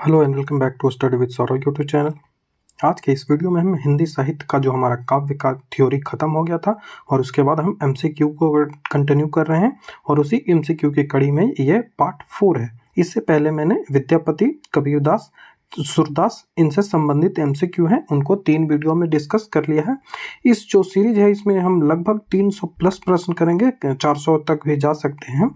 Hello and welcome back to study with Saurabh YouTube channel. आज के इस वीडियो में हम हिंदी साहित्य का जो हमारा काव्य का थ्योरी खत्म हो गया था और उसके बाद हम एमसीक्यू को कंटिन्यू कर रहे हैं और उसी एमसीक्यू की कड़ी में ये पार्ट 4 है। इससे पहले मैंने विद्यापति, कबीरदास, सूरदास इनसे संबंधित एमसीक्यू हैं उनको 3 वीडियो में डिस्कस कर लिया है। इस जो सीरीज है इसमें हम लगभग 300 प्लस प्रश्न करेंगे, 400 तक भी जा सकते हैं।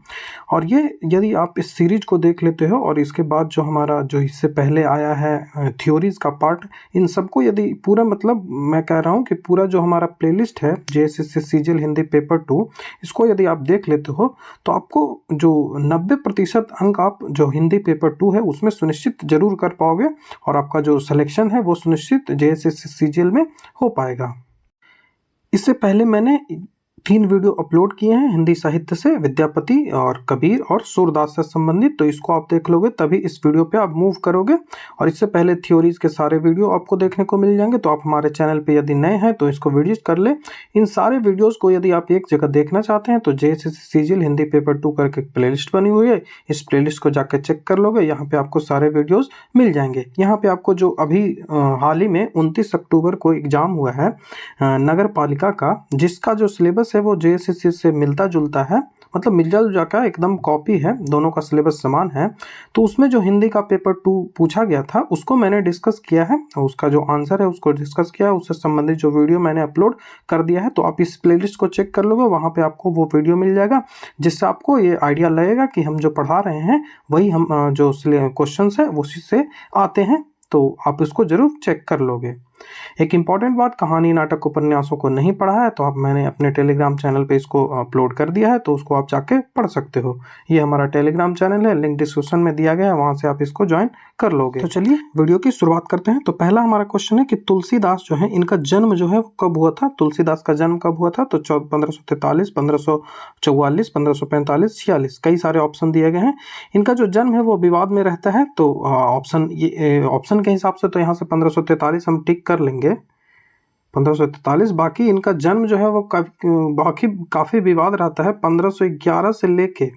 और ये यदि आप इस सीरीज को देख लेते हो और इसके बाद जो हमारा जो इससे पहले आया है थ्योरीज का पार्ट, इन सबको यदि पूरा मतलब मैं कह रहा हूँ कि पूरा जो हमारा प्लेलिस्ट है जेएसएससी सीजीएल हिंदी पेपर 2, इसको यदि आप देख लेते हो तो आपको जो 90% अंक आप जो हिंदी पेपर 2 है उसमें सुनिश्चित जरूर कर पाओगे और आपका जो सिलेक्शन है वो सुनिश्चित जेएसएससी सीजीएल में हो पाएगा। इससे पहले मैंने 3 वीडियो अपलोड किए हैं हिंदी साहित्य से, विद्यापति और कबीर और सूरदास से संबंधित, तो इसको आप देख लोगे तभी इस वीडियो पे आप मूव करोगे। और इससे पहले थ्योरीज के सारे वीडियो आपको देखने को मिल जाएंगे। तो आप हमारे चैनल पे यदि नए हैं तो इसको विजिट कर ले। इन सारे वीडियोस को यदि आप एक जगह देखना चाहते हैं तो जेएसएससी सीजीएल हिंदी पेपर 2 करके प्लेलिस्ट बनी हुई है, इस प्लेलिस्ट को जाकर चेक कर लोगे। यहाँ पे आपको सारे वीडियोज मिल जाएंगे। यहाँ पे आपको जो अभी हाल ही में 29 अक्टूबर को एग्जाम हुआ है नगर पालिका का, जिसका जो सिलेबस है वो जेएसएससी से मिलता जुलता है, मतलब मिलता जुलता का एकदम कॉपी है, दोनों का सिलेबस समान है। तो उसमें जो हिंदी का पेपर 2 पूछा गया था उसको मैंने डिस्कस किया है, उसका जो आंसर है उसको डिस्कस किया है, उससे संबंधित जो वीडियो मैंने अपलोड कर दिया है। तो आप इस प्लेलिस्ट को चेक कर लोगे, वहाँ पे आपको वो वीडियो मिल जाएगा, जिससे आपको ये आइडिया लगेगा कि हम जो पढ़ा रहे हैं वही हम जो क्वेश्चन है उसी से आते हैं। तो आप इसको जरूर चेक कर लोगे। एक इम्पॉर्टेंट बात, कहानी, नाटक, उपन्यासों को नहीं पढ़ा है तो आप मैंने अपने टेलीग्राम चैनल पे इसको अपलोड कर दिया है, तो उसको आप जाके पढ़ सकते हो। ये हमारा टेलीग्राम चैनल है, लिंक डिस्क्रिप्शन में दिया गया है, वहां से आप इसको ज्वाइन कर लोगे। तो चलिए वीडियो की शुरुआत करते हैं। तो पहला हमारा क्वेश्चन है कि तुलसीदास जो है इनका जन्म जो है वो कब हुआ था। तुलसीदास का जन्म कब हुआ था? तो 1543, 1544, 1545, 46, कई सारे ऑप्शन दिए गए हैं। इनका जो जन्म है वो विवाद में रहता है, तो ऑप्शन के हिसाब से तो यहाँ से 1543 हम टिक कर लेंगे, 1543। बाकी इनका जन्म जो है वो काफी विवाद रहता है। 1511 से लेके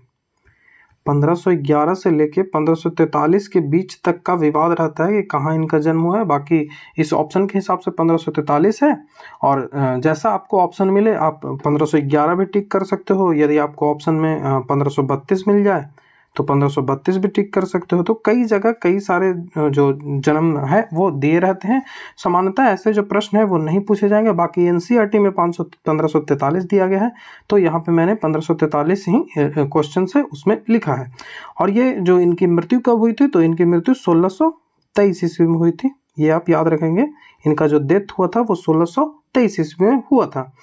1543 के बीच तक का विवाद रहता है कि कहाँ इनका जन्म हुआ है। बाकी इस ऑप्शन के हिसाब से 1543 है, और जैसा आपको ऑप्शन मिले आप 1511 भी टिक कर सकते हो। यदि आपको ऑप्शन में 1532 मिल जाए तो 1532 भी टिक कर सकते हो। तो कई जगह कई सारे जो जन्म है वो दिए रहते हैं। सामान्यतः ऐसे जो प्रश्न है वो नहीं पूछे जाएंगे। बाकी एनसीईआरटी में 1543 दिया गया है, तो यहाँ पे मैंने 1543 ही क्वेश्चन है उसमें लिखा है। और ये जो इनकी मृत्यु कब हुई थी, तो इनकी मृत्यु 1623 ईस्वी में हुई थी, ये आप याद रखेंगे। इनका जो डेथ हुआ था वो 1623 ईस्वी में हुआ था।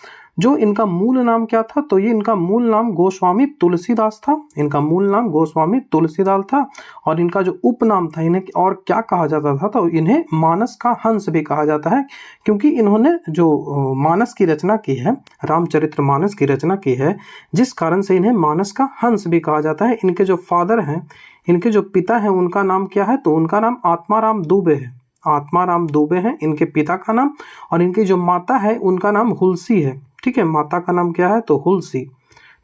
जो इनका मूल नाम क्या था, तो ये इनका मूल नाम गोस्वामी तुलसीदास था। इनका मूल नाम गोस्वामी तुलसीदास था। और इनका जो उपनाम था, इन्हें और क्या कहा जाता था, तो इन्हें मानस का हंस भी कहा जाता है, क्योंकि इन्होंने जो मानस की रचना की है, रामचरितमानस की रचना की है, जिस कारण से इन्हें मानस का हंस भी कहा जाता है। इनके जो फादर हैं, इनके जो पिता हैं, उनका नाम क्या है, तो उनका नाम आत्माराम दुबे है। आत्माराम दुबे हैं इनके पिता का नाम, और इनकी जो माता है उनका नाम हुलसी है। ठीक है, माता का नाम क्या है, तो हुलसी।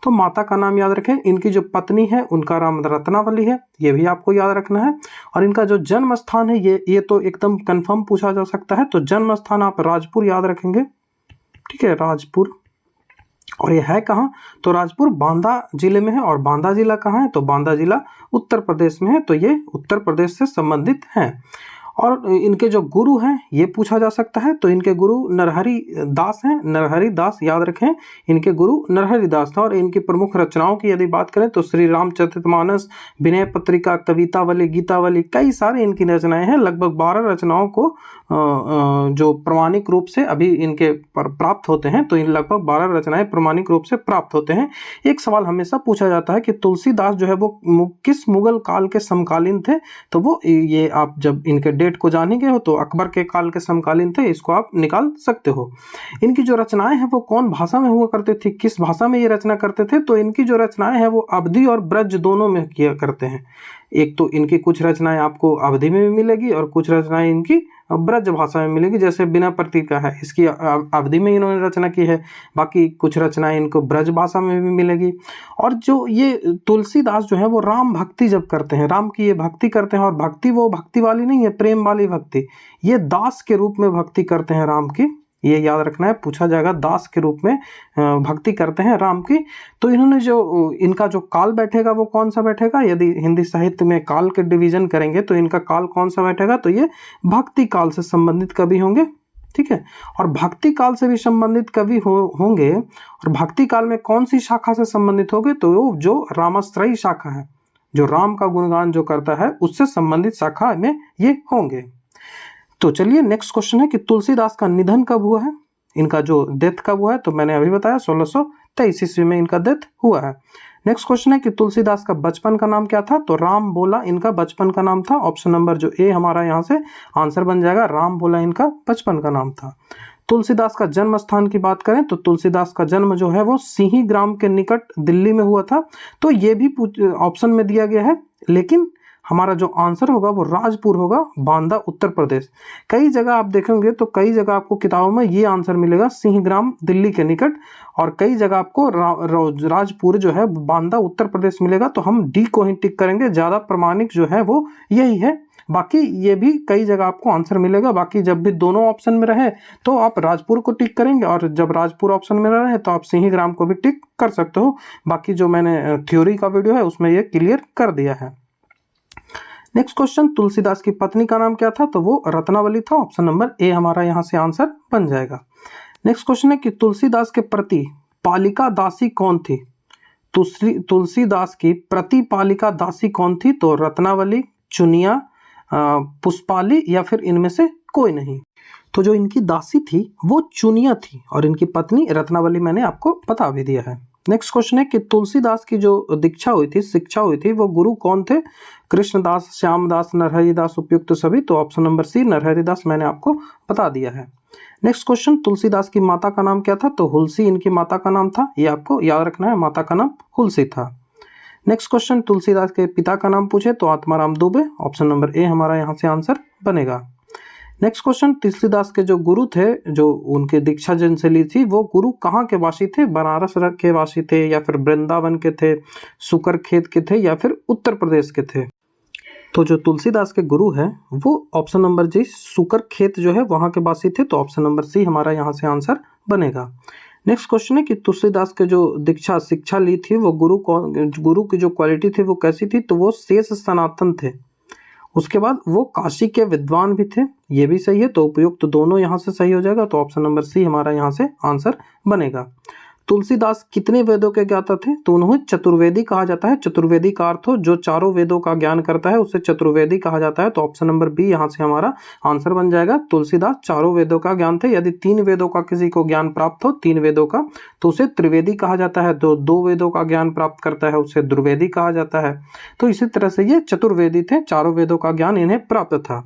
तो माता का नाम याद रखें। इनकी जो पत्नी है उनका नाम रत्नावली है, ये भी आपको याद रखना है। और इनका जो जन्म स्थान है ये तो एकदम कंफर्म पूछा जा सकता है, तो जन्म स्थान आप राजपुर याद रखेंगे। ठीक है, राजपुर। और ये है कहाँ, तो राजपुर बांदा जिले में है। और बांदा जिला कहाँ है, तो बांदा जिला उत्तर प्रदेश में है, तो ये उत्तर प्रदेश से संबंधित हैं। और इनके जो गुरु हैं ये पूछा जा सकता है, तो इनके गुरु नरहरि दास हैं। नरहरि दास याद रखें, इनके गुरु नरहरि दास था। और इनकी प्रमुख रचनाओं की यदि बात करें तो श्री रामचरितमानस, विनय पत्रिका, कवितावली, गीतावली, कई सारे इनकी रचनाएं हैं। लगभग 12 रचनाओं को जो प्रमाणिक रूप से अभी इनके प्राप्त होते हैं, तो इन लगभग 12 रचनाएं प्रमाणिक रूप से प्राप्त होते हैं। एक सवाल हमेशा पूछा जाता है कि तुलसीदास जो है वो किस मुगल काल के समकालीन थे, तो वो ये आप जब इनके डेट को जानेंगे हो तो अकबर के काल के समकालीन थे, इसको आप निकाल सकते हो। इनकी जो रचनाएं हैं वो कौन भाषा में हुआ करते थे, किस भाषा में ये रचना करते थे, तो इनकी जो रचनाएं हैं वो अवधी और ब्रज दोनों में किया करते हैं। एक तो इनकी कुछ रचनाएं आपको अवधी में भी मिलेगी और कुछ रचनाएं इनकी ब्रज भाषा में मिलेगी, जैसे बिना प्रतीका है इसकी अवधि में इन्होंने रचना की है, बाकी कुछ रचनाएं इनको ब्रज भाषा में भी मिलेगी। और जो ये तुलसीदास जो है वो राम भक्ति जब करते हैं, राम की ये भक्ति करते हैं, और भक्ति वो भक्ति वाली नहीं है, प्रेम वाली भक्ति, ये दास के रूप में भक्ति करते हैं राम की, ये याद रखना है, पूछा जाएगा, दास के रूप में भक्ति करते हैं राम की। तो इन्होंने जो इनका जो काल बैठेगा वो कौन सा बैठेगा, यदि हिंदी साहित्य में काल के डिवीजन करेंगे तो इनका काल कौन सा बैठेगा, तो ये भक्ति काल से संबंधित कवि होंगे, ठीक है। और भक्ति काल से भी संबंधित कवि होंगे, और भक्ति काल में कौन सी शाखा से संबंधित होंगे, तो जो रामाश्रयी शाखा है, जो राम का गुणगान जो करता है उससे संबंधित शाखा में ये होंगे। तो चलिए नेक्स्ट क्वेश्चन है कि तुलसीदास का निधन कब हुआ है, इनका जो डेथ कब हुआ है, तो मैंने अभी बताया 1623 ईस्वी में इनका डेथ हुआ है। नेक्स्ट क्वेश्चन है कि तुलसीदास का बचपन का नाम क्या था, तो राम भोला इनका बचपन का नाम था। ऑप्शन नंबर जो ए हमारा यहाँ से आंसर बन जाएगा, राम भोला इनका बचपन का नाम था। तुलसीदास का जन्म स्थान की बात करें तो तुलसीदास का जन्म जो है वो सिंही ग्राम के निकट दिल्ली में हुआ था, तो ये भी ऑप्शन में दिया गया है, लेकिन हमारा जो आंसर होगा वो राजपुर होगा, बांदा उत्तर प्रदेश। कई जगह आप देखेंगे तो कई जगह आपको किताबों में ये आंसर मिलेगा सिंहग्राम दिल्ली के निकट, और कई जगह आपको राजपुर जो है बांदा उत्तर प्रदेश मिलेगा, तो हम डी को ही टिक करेंगे, ज़्यादा प्रमाणिक जो है वो यही है। बाकी ये भी कई जगह आपको आंसर मिलेगा, बाकी जब भी दोनों ऑप्शन में रहे तो आप राजपुर को टिक करेंगे, और जब राजपुर ऑप्शन में रहे तो आप सिंहग्राम को भी टिक कर सकते हो। बाकी जो मैंने थ्योरी का वीडियो है उसमें ये क्लियर कर दिया है। नेक्स्ट क्वेश्चन, तुलसीदास की पत्नी का नाम क्या था, तो वो रत्नावली था। ऑप्शन नंबर ए हमारा यहाँ से आंसर बन जाएगा। नेक्स्ट क्वेश्चन है कि तुलसीदास के प्रति पालिका दासी कौन थी, तुलसीदास की प्रतिपालिका दासी कौन थी, तो रत्नावली, चुनिया, पुष्पाली या फिर इनमें से कोई नहीं। तो जो इनकी दासी थी वो चुनिया थी, और इनकी पत्नी रत्नावली मैंने आपको बता भी दिया है। नेक्स्ट क्वेश्चन है कि तुलसीदास की जो दीक्षा हुई थी, शिक्षा हुई थी, वो गुरु कौन थे, कृष्णदास, श्यामदास, नरहरिदास, उपयुक्त सभी, तो ऑप्शन नंबर सी नरहरिदास मैंने आपको बता दिया है। नेक्स्ट क्वेश्चन, तुलसीदास की माता का नाम क्या था, तो हुलसी इनकी माता का नाम था, ये आपको याद रखना है, माता का नाम हुलसी था। नेक्स्ट क्वेश्चन, तुलसीदास के पिता का नाम पूछे तो Atmaram Dubey, option number A हमारा यहाँ से आंसर बनेगा। नेक्स्ट क्वेश्चन, तुलसीदास के जो गुरु थे, जो उनके दीक्षा जिनसे ली थी, वो गुरु कहाँ के वासी थे, बनारस के वासी थे, या फिर वृंदावन के थे, सुकरखेत के थे, या फिर उत्तर प्रदेश के थे। तो जो तुलसीदास के गुरु है वो ऑप्शन नंबर जी सुकरखेत जो है वहाँ के वासी थे, तो ऑप्शन नंबर सी हमारा यहाँ से आंसर बनेगा। नेक्स्ट क्वेश्चन है कि तुलसीदास के जो दीक्षा शिक्षा ली थी वो गुरु की जो क्वालिटी थी वो कैसी थी, तो वो शेष सनातन थे। उसके बाद वो काशी के विद्वान भी थे, ये भी सही है, तो उपयुक्त तो दोनों यहाँ से सही हो जाएगा, तो ऑप्शन नंबर सी हमारा यहाँ से आंसर बनेगा। तुलसीदास कितने वेदों के ज्ञाता थे, तो उन्हें चतुर्वेदी कहा जाता है। चतुर्वेदी का अर्थ हो जो चारों वेदों का ज्ञान करता है उसे चतुर्वेदी कहा जाता है, तो ऑप्शन नंबर बी यहाँ से हमारा आंसर बन जाएगा। तुलसीदास चारों वेदों का ज्ञान थे। यदि 3 वेदों का किसी को ज्ञान प्राप्त हो, 3 वेदों का, तो उसे त्रिवेदी कहा जाता है। जो 2 वेदों का ज्ञान प्राप्त करता है उसे दुर्वेदी कहा जाता है। तो इसी तरह से ये चतुर्वेदी थे, चारों वेदों का ज्ञान इन्हें प्राप्त था।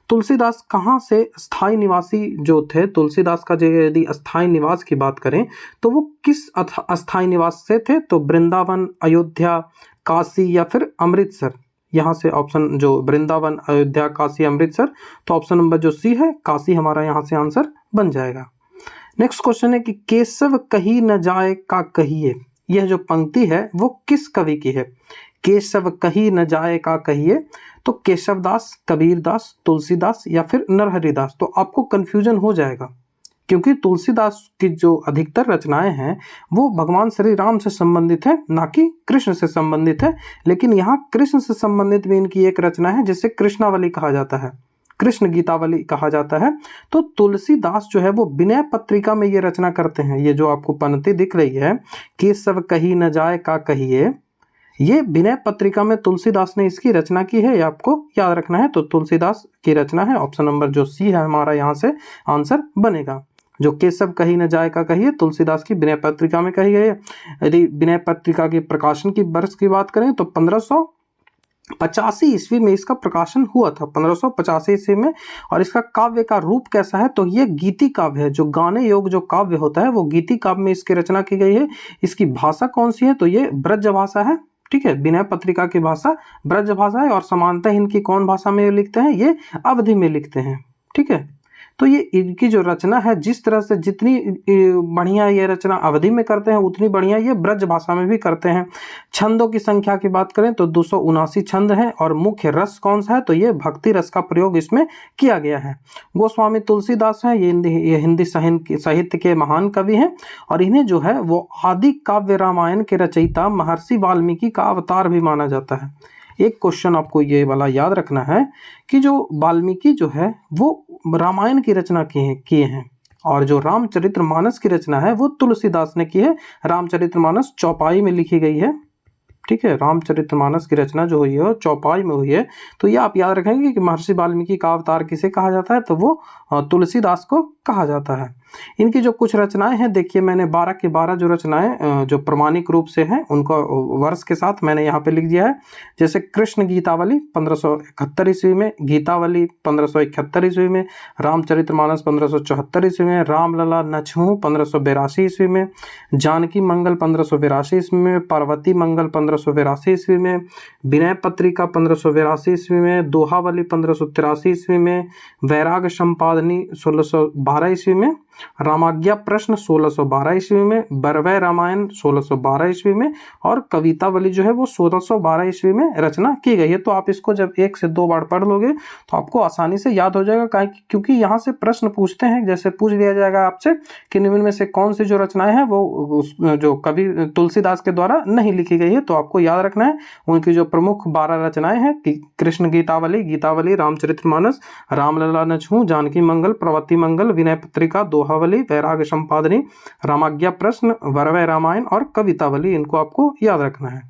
तुलसीदास कहाँ से स्थायी निवासी जो थे, तुलसीदास का यदि स्थायी निवास की बात करें तो वो किस अस्थायी निवास से थे, तो वृंदावन, अयोध्या, काशी या फिर अमृतसर। यहाँ से ऑप्शन जो वृंदावन, अयोध्या, काशी, अमृतसर, तो ऑप्शन नंबर जो सी है काशी हमारा यहाँ से आंसर बन जाएगा। नेक्स्ट क्वेश्चन है कि केशव कही न जाए का कहिए, यह जो पंक्ति है वो किस कवि की है। केशव कही न जाए का कहिए, तो केशवदास, कबीरदास, तुलसीदास या फिर नरहरिदास। तो आपको कंफ्यूजन हो जाएगा क्योंकि तुलसीदास की जो अधिकतर रचनाएं हैं वो भगवान श्री राम से संबंधित है, ना कि कृष्ण से संबंधित है। लेकिन यहाँ कृष्ण से संबंधित भी इनकी एक रचना है जिसे कृष्णावली कहा जाता है, कृष्ण गीतावली कहा जाता है। तो तुलसीदास जो है वो विनय पत्रिका में ये रचना करते हैं। ये जो आपको पंक्ति दिख रही है, केशव कही न जाए का कहिए, ये विनय पत्रिका में तुलसीदास ने इसकी रचना की है, ये आपको याद रखना है। तो तुलसीदास की रचना है, ऑप्शन नंबर जो सी है हमारा यहाँ से आंसर बनेगा। जो केशव कही न जाए का कहिए तुलसीदास की विनय पत्रिका में कही गई है। यदि विनय पत्रिका के प्रकाशन की वर्ष की बात करें तो 1585 ईस्वी में इसका प्रकाशन हुआ था, 1585 ईस्वी में। और इसका काव्य का रूप कैसा है, तो ये गीति काव्य है। जो गाने योग जो काव्य होता है वो गीति काव्य में इसकी रचना की गई है। इसकी भाषा कौन सी है, तो ये ब्रज भाषा है, ठीक है। विनय पत्रिका की भाषा ब्रज भाषा है, और समानतः इनकी कौन भाषा में लिखते हैं, ये अवधि में लिखते हैं, ठीक है। तो ये इनकी जो रचना है, जिस तरह से जितनी बढ़िया ये रचना अवधि में करते हैं उतनी बढ़िया ये ब्रज भाषा में भी करते हैं। छंदों की संख्या की बात करें तो 279 छंद हैं और मुख्य रस कौन सा है, तो ये भक्ति रस का प्रयोग इसमें किया गया है। गोस्वामी तुलसीदास हैं, ये हिंदी साहित्य के महान कवि हैं और इन्हें जो है वो आदि काव्य रामायण के रचयिता महर्षि वाल्मीकि का अवतार भी माना जाता है। एक क्वेश्चन आपको ये वाला याद रखना है कि जो वाल्मीकि जो है वो रामायण की रचना किए हैं और जो रामचरितमानस की रचना है वो तुलसीदास ने की है। रामचरितमानस चौपाई में लिखी गई है, ठीक है। रामचरितमानस की रचना जो हुई है वो चौपाई में हुई है। तो ये आप याद रखेंगे कि महर्षि वाल्मीकि का अवतार किसे कहा जाता है, तो वो तुलसीदास को कहा जाता है। इनकी जो कुछ रचनाएं हैं, देखिए मैंने 12 के 12 जो रचनाएं जो प्रमाणिक रूप से हैं उनको वर्ष के साथ मैंने यहाँ पे लिख दिया है। जैसे कृष्ण गीतावली 1571 ईस्वी में, गीतावली 1571 ईस्वी में, रामचरितमानस 1574 ईस्वी में, रामलला नछू 1582 ईस्वी में, जानकी मंगल 1582 ईस्वी में, पार्वती मंगल 1582 ईस्वी में, विनय पत्रिका 1582 ईस्वी में, दोहावली 1583 ईस्वी में, वैराग संपादनी 1612 ईस्वी में, रामाज्ञा प्रश्न 1612 ईस्वी में, बरवै रामायण 1612 ईस्वी में और कवितावली जो है वो 1612 ईस्वी में रचना की गई है। तो आप इसको जब 1 से 2 बार पढ़ लोगे तो आपको आसानी से याद हो जाएगा, क्योंकि यहाँ से प्रश्न पूछते हैं। जैसे पूछ लिया जाएगा आपसे कि निम्न में से कौन सी जो रचनाएं हैं वो जो कवि तुलसीदास के द्वारा नहीं लिखी गई है, तो आपको याद रखना है उनकी जो प्रमुख 12 रचनाएं हैं कि कृष्ण गीतावली, रामचरितमानस, रामलला नछू, जानकी मंगल, पार्वती मंगल, विनय पत्रिका, दोहावली, वैराग संपादनी, रामाज्ञा प्रश्न, वरवै रामायण और कवितावली, इनको आपको याद रखना है।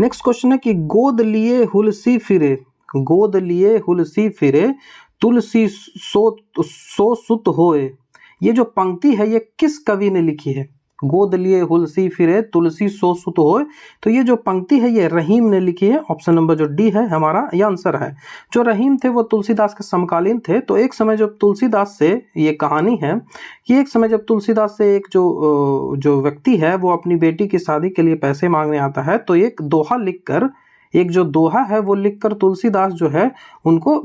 नेक्स्ट क्वेश्चन है कि गोद लिए हुलसी फिरे तुलसी सो सुत होए। ये जो पंक्ति है ये किस कवि ने लिखी है? गोद लिए हुलसी फिरे तुलसी सो सुत होए, तो ये जो पंक्ति है ये रहीम ने लिखी है। ऑप्शन नंबर जो डी है हमारा ये आंसर है। जो रहीम थे वो तुलसीदास के समकालीन थे। तो एक समय जब तुलसीदास से ये कहानी है कि एक समय जब तुलसीदास से एक जो व्यक्ति है वो अपनी बेटी की शादी के लिए पैसे मांगने आता है, तो एक दोहा है वो लिखकर तुलसीदास जो है उनको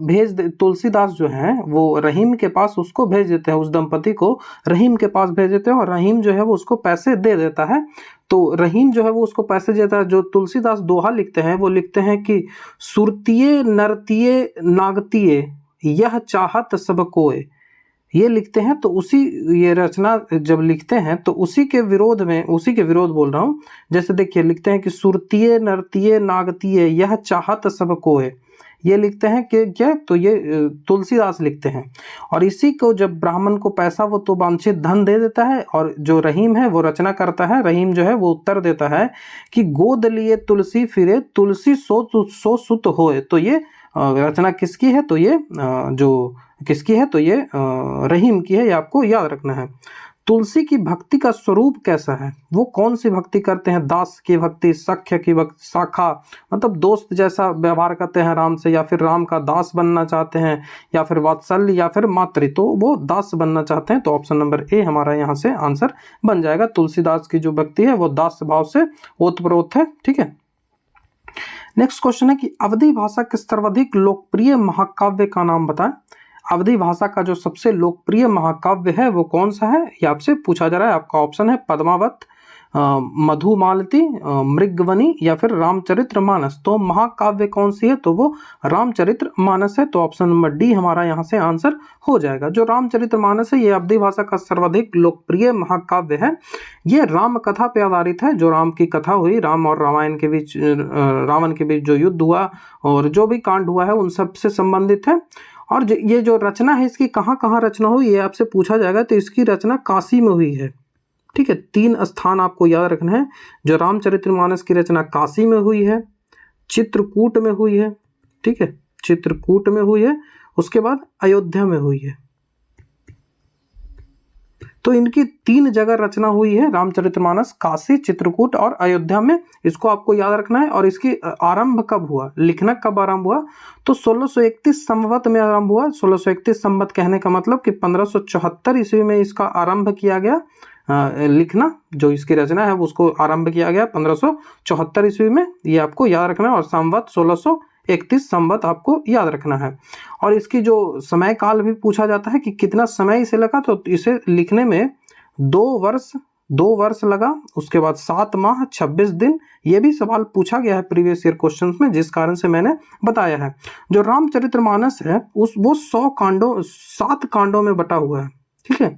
तुलसीदास जो है वो रहीम के पास उसको भेज देते हैं, उस दंपति को रहीम के पास भेज देते हैं और रहीम जो है वो उसको पैसे दे देता है। तो रहीम जो है वो उसको पैसे देता है। जो तुलसीदास दोहा लिखते हैं वो लिखते हैं कि सुरतिये नरतिये नागतिये यह चाहत सब कोय, ये लिखते हैं। तो ये रचना जब लिखते हैं तो उसी के विरोध बोल रहा हूँ। जैसे देखिए लिखते हैं कि सुरतिये नरतिये नागतिये यह चाहत सब कोय, ये लिखते हैं कि क्या, तो ये तुलसीदास लिखते हैं। और इसी को जब ब्राह्मण को पैसा वो तो वांछित धन दे देता है और जो रहीम है वो रचना करता है। रहीम जो है वो उत्तर देता है कि गोद लिए तुलसी फिरे तुलसी सो सुत होए। तो ये रचना किसकी है? तो ये किसकी है? तो ये रहीम की है। ये आपको याद रखना है। तुलसी की भक्ति का स्वरूप कैसा है? वो कौन सी भक्ति करते हैं? दास की भक्ति, सख्य की भक्ति, शाखा मतलब दोस्त जैसा व्यवहार करते हैं राम से, या फिर राम का दास बनना चाहते हैं, या फिर वात्सल्य, या फिर मातृ, तो वो दास बनना चाहते हैं। तो ऑप्शन नंबर ए हमारा यहाँ से आंसर बन जाएगा। तुलसीदास की जो भक्ति है वो दास भाव से ओतप्रोत है, ठीक है। नेक्स्ट क्वेश्चन है कि अवधी भाषा के सर्वाधिक लोकप्रिय महाकाव्य का नाम बताएं। अवधी भाषा का जो सबसे लोकप्रिय महाकाव्य है वो कौन सा है, ये आपसे पूछा जा रहा है। आपका ऑप्शन है पद्मावत, मधुमालती, मृगवनी या फिर रामचरितमानस। तो महाकाव्य कौन सी है? तो वो रामचरितमानस है। तो ऑप्शन नंबर डी हमारा यहाँ से आंसर हो जाएगा। जो रामचरितमानस है ये अवधी भाषा का सर्वाधिक लोकप्रिय महाकाव्य है। ये राम कथा पे आधारित है। जो राम की कथा हुई, राम और रामायण के बीच, रावण के बीच जो युद्ध हुआ और जो भी कांड हुआ है उन सब से संबंधित है। और ये जो रचना है इसकी कहाँ कहाँ रचना हुई ये आपसे पूछा जाएगा। तो इसकी रचना काशी में हुई है, ठीक है। 3 स्थान आपको याद रखना है। जो रामचरितमानस की रचना काशी में हुई है, चित्रकूट में हुई है, ठीक है, चित्रकूट में हुई है, उसके बाद अयोध्या में हुई है। तो इनकी 3 जगह रचना हुई है, रामचरितमानस, काशी, चित्रकूट और अयोध्या में। इसको आपको याद रखना है। और इसकी आरंभ कब हुआ, लिखना कब आरंभ हुआ? तो 1631 संवत में आरंभ हुआ। 1631 संवत कहने का मतलब कि 1574 ईस्वी में इसका आरंभ किया गया लिखना। जो इसकी रचना है उसको आरंभ किया गया 1574 ईस्वी में, ये आपको याद रखना है। और संवत 31 संवत आपको याद रखना है। और इसकी जो समय काल भी पूछा जाता है कि कितना समय इसे लगा, तो इसे लिखने में 2 वर्ष लगा, उसके बाद 7 माह 26 दिन। ये भी सवाल पूछा गया है प्रीवियस ईयर क्वेश्चंस में, जिस कारण से मैंने बताया है। जो रामचरितमानस है वो 7 कांडों में बटा हुआ है। ठीक है,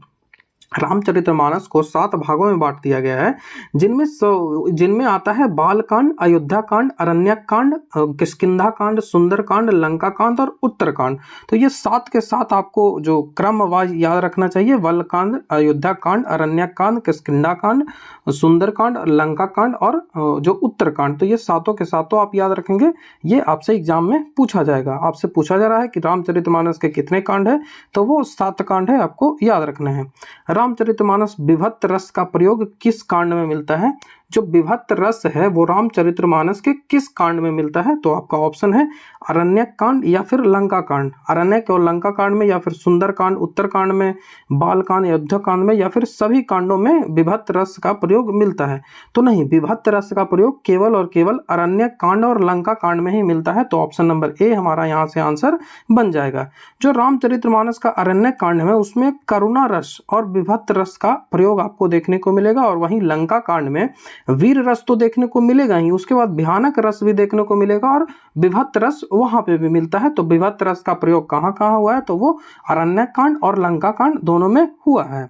रामचरितमानस को 7 भागों में बांट दिया गया है, जिनमें आता है बालकांड, अयोध्या कांड, अरण्यक कांड, किष्किंधा कांड, सुंदर कांड, लंका कांड और उत्तरकांड। तो ये 7 के 7 आपको जो क्रमवार याद रखना चाहिए, वल्लकांड, अयोध्या कांड, अरण्यक कांड, किष्किंधा कांड, सुंदर कांड, लंका कांड और जो उत्तरकांड। तो ये 7 के 7 आप याद रखेंगे, ये आपसे एग्जाम में पूछा जाएगा। आपसे पूछा जा रहा है कि रामचरितमानस के कितने कांड है, तो वो 7 कांड है, आपको याद रखना है। रामचरितमानस विभक्त रस का प्रयोग किस कांड में मिलता है? जो विभक्त रस है वो रामचरितमानस के किस कांड में मिलता है? तो आपका ऑप्शन है अरण्यक कांड या फिर लंका कांड। अरण्यक और लंका कांड में, या फिर सुंदर कांड, उत्तर कांड में, बाल कांड, अयोध्या कांड में, या फिर सभी कांडों में विभक्त रस का प्रयोग मिलता है? तो नहीं, विभक्त रस का प्रयोग केवल और केवल अरण्यक कांड और लंका कांड में ही मिलता है। तो ऑप्शन नंबर ए हमारा यहाँ से आंसर बन जाएगा। जो रामचरितमानस का अरण्यक कांड है उसमें करुणा रस और विभक्त रस का प्रयोग आपको देखने को मिलेगा, और वहीं लंका कांड में वीर रस तो देखने को मिलेगा ही, उसके बाद भयानक रस भी देखने को मिलेगा और विभक्त रस वहां पे भी मिलता है। तो विभक्त रस का प्रयोग कहाँ कहाँ हुआ है? तो वो अरण्यक कांड और लंका कांड दोनों में हुआ है।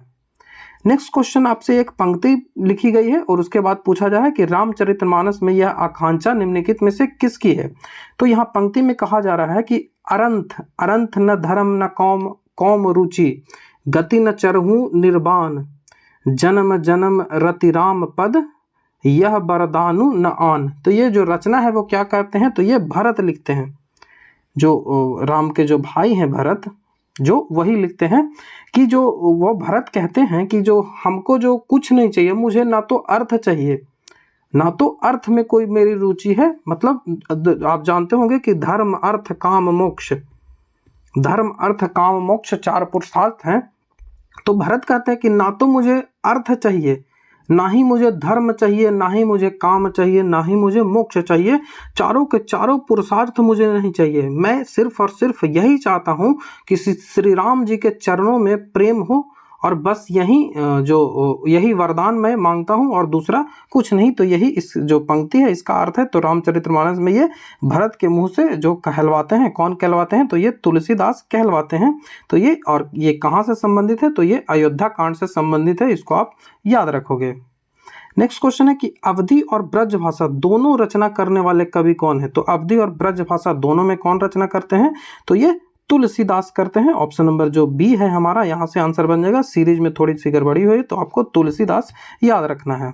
नेक्स्ट क्वेश्चन, आपसे एक पंक्ति लिखी गई है और उसके बाद पूछा जा है कि रामचरितमानस में यह आकांक्षा निम्नलिखित में से किसकी है? तो यहाँ पंक्ति में कहा जा रहा है कि अरंथ अरंथ न धर्म न कौम कौम रुचि, गति न चरहू निर्बाण, जन्म जन्म रति राम पद, यह बरदानु न आन। तो ये जो रचना है वो क्या करते हैं? तो ये भरत लिखते हैं, जो राम के जो भाई हैं भरत, जो वही लिखते हैं कि जो वो भरत कहते हैं कि जो हमको जो कुछ नहीं चाहिए, मुझे ना तो अर्थ चाहिए, ना तो अर्थ में कोई मेरी रुचि है। मतलब आप जानते होंगे कि धर्म अर्थ काम मोक्ष, धर्म अर्थ काम मोक्ष 4 पुरुषार्थ हैं। तो भरत कहते हैं कि ना तो मुझे अर्थ चाहिए, ना ही मुझे धर्म चाहिए, ना ही मुझे काम चाहिए, ना ही मुझे मोक्ष चाहिए, चारों के चारों पुरुषार्थ मुझे नहीं चाहिए। मैं सिर्फ और सिर्फ यही चाहता हूँ कि श्री राम जी के चरणों में प्रेम हो, और बस यही वरदान मैं मांगता हूँ और दूसरा कुछ नहीं। तो यही इस जो पंक्ति है इसका अर्थ है। तो रामचरितमानस में ये भरत के मुंह से जो कहलवाते हैं, कौन कहलवाते हैं? तो ये तुलसीदास कहलवाते हैं। तो ये कहाँ से संबंधित है? तो ये अयोध्या कांड से संबंधित है, इसको आप याद रखोगे। नेक्स्ट क्वेश्चन है कि अवधी और ब्रज भाषा दोनों रचना करने वाले कवि कौन है? तो अवधी और ब्रज भाषा दोनों में कौन रचना करते हैं? तो ये तुलसीदास करते हैं। ऑप्शन नंबर जो बी है हमारा, यहाँ से आंसर बन जाएगा। सीरीज में थोड़ी सी गड़बड़ी हुई तो आपको तुलसीदास याद रखना है।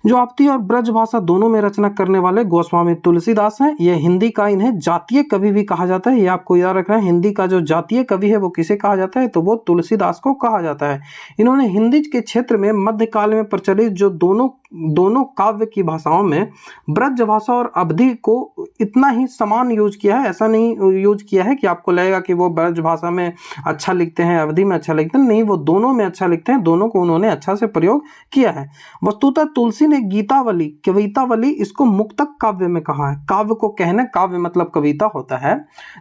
जो अवधी और ब्रज भाषा दोनों में रचना करने वाले गोस्वामी तुलसीदास हैं। ये हिंदी का इन्हें जातीय कवि भी कहा जाता है, ये आपको याद रखना है। हिंदी का जो जातीय कवि है वो किसे कहा जाता है? तो वो तुलसीदास को कहा जाता है। इन्होंने हिंदी के क्षेत्र में मध्यकाल में प्रचलित जो दोनों काव्य की भाषाओं में ब्रज भाषा और अवधी को इतना ही समान यूज किया है। ऐसा नहीं यूज किया है कि आपको लगेगा कि वो ब्रज भाषा में अच्छा लिखते हैं, अवधी में अच्छा लिखते हैं, नहीं, वो दोनों में अच्छा लिखते हैं। दोनों को उन्होंने अच्छा से प्रयोग किया है। वस्तुतः तुलसी ने गीतावली, कवितावली इसको मुक्तक काव्य में कहा है। काव्य को कहना, काव्य मतलब कविता होता है,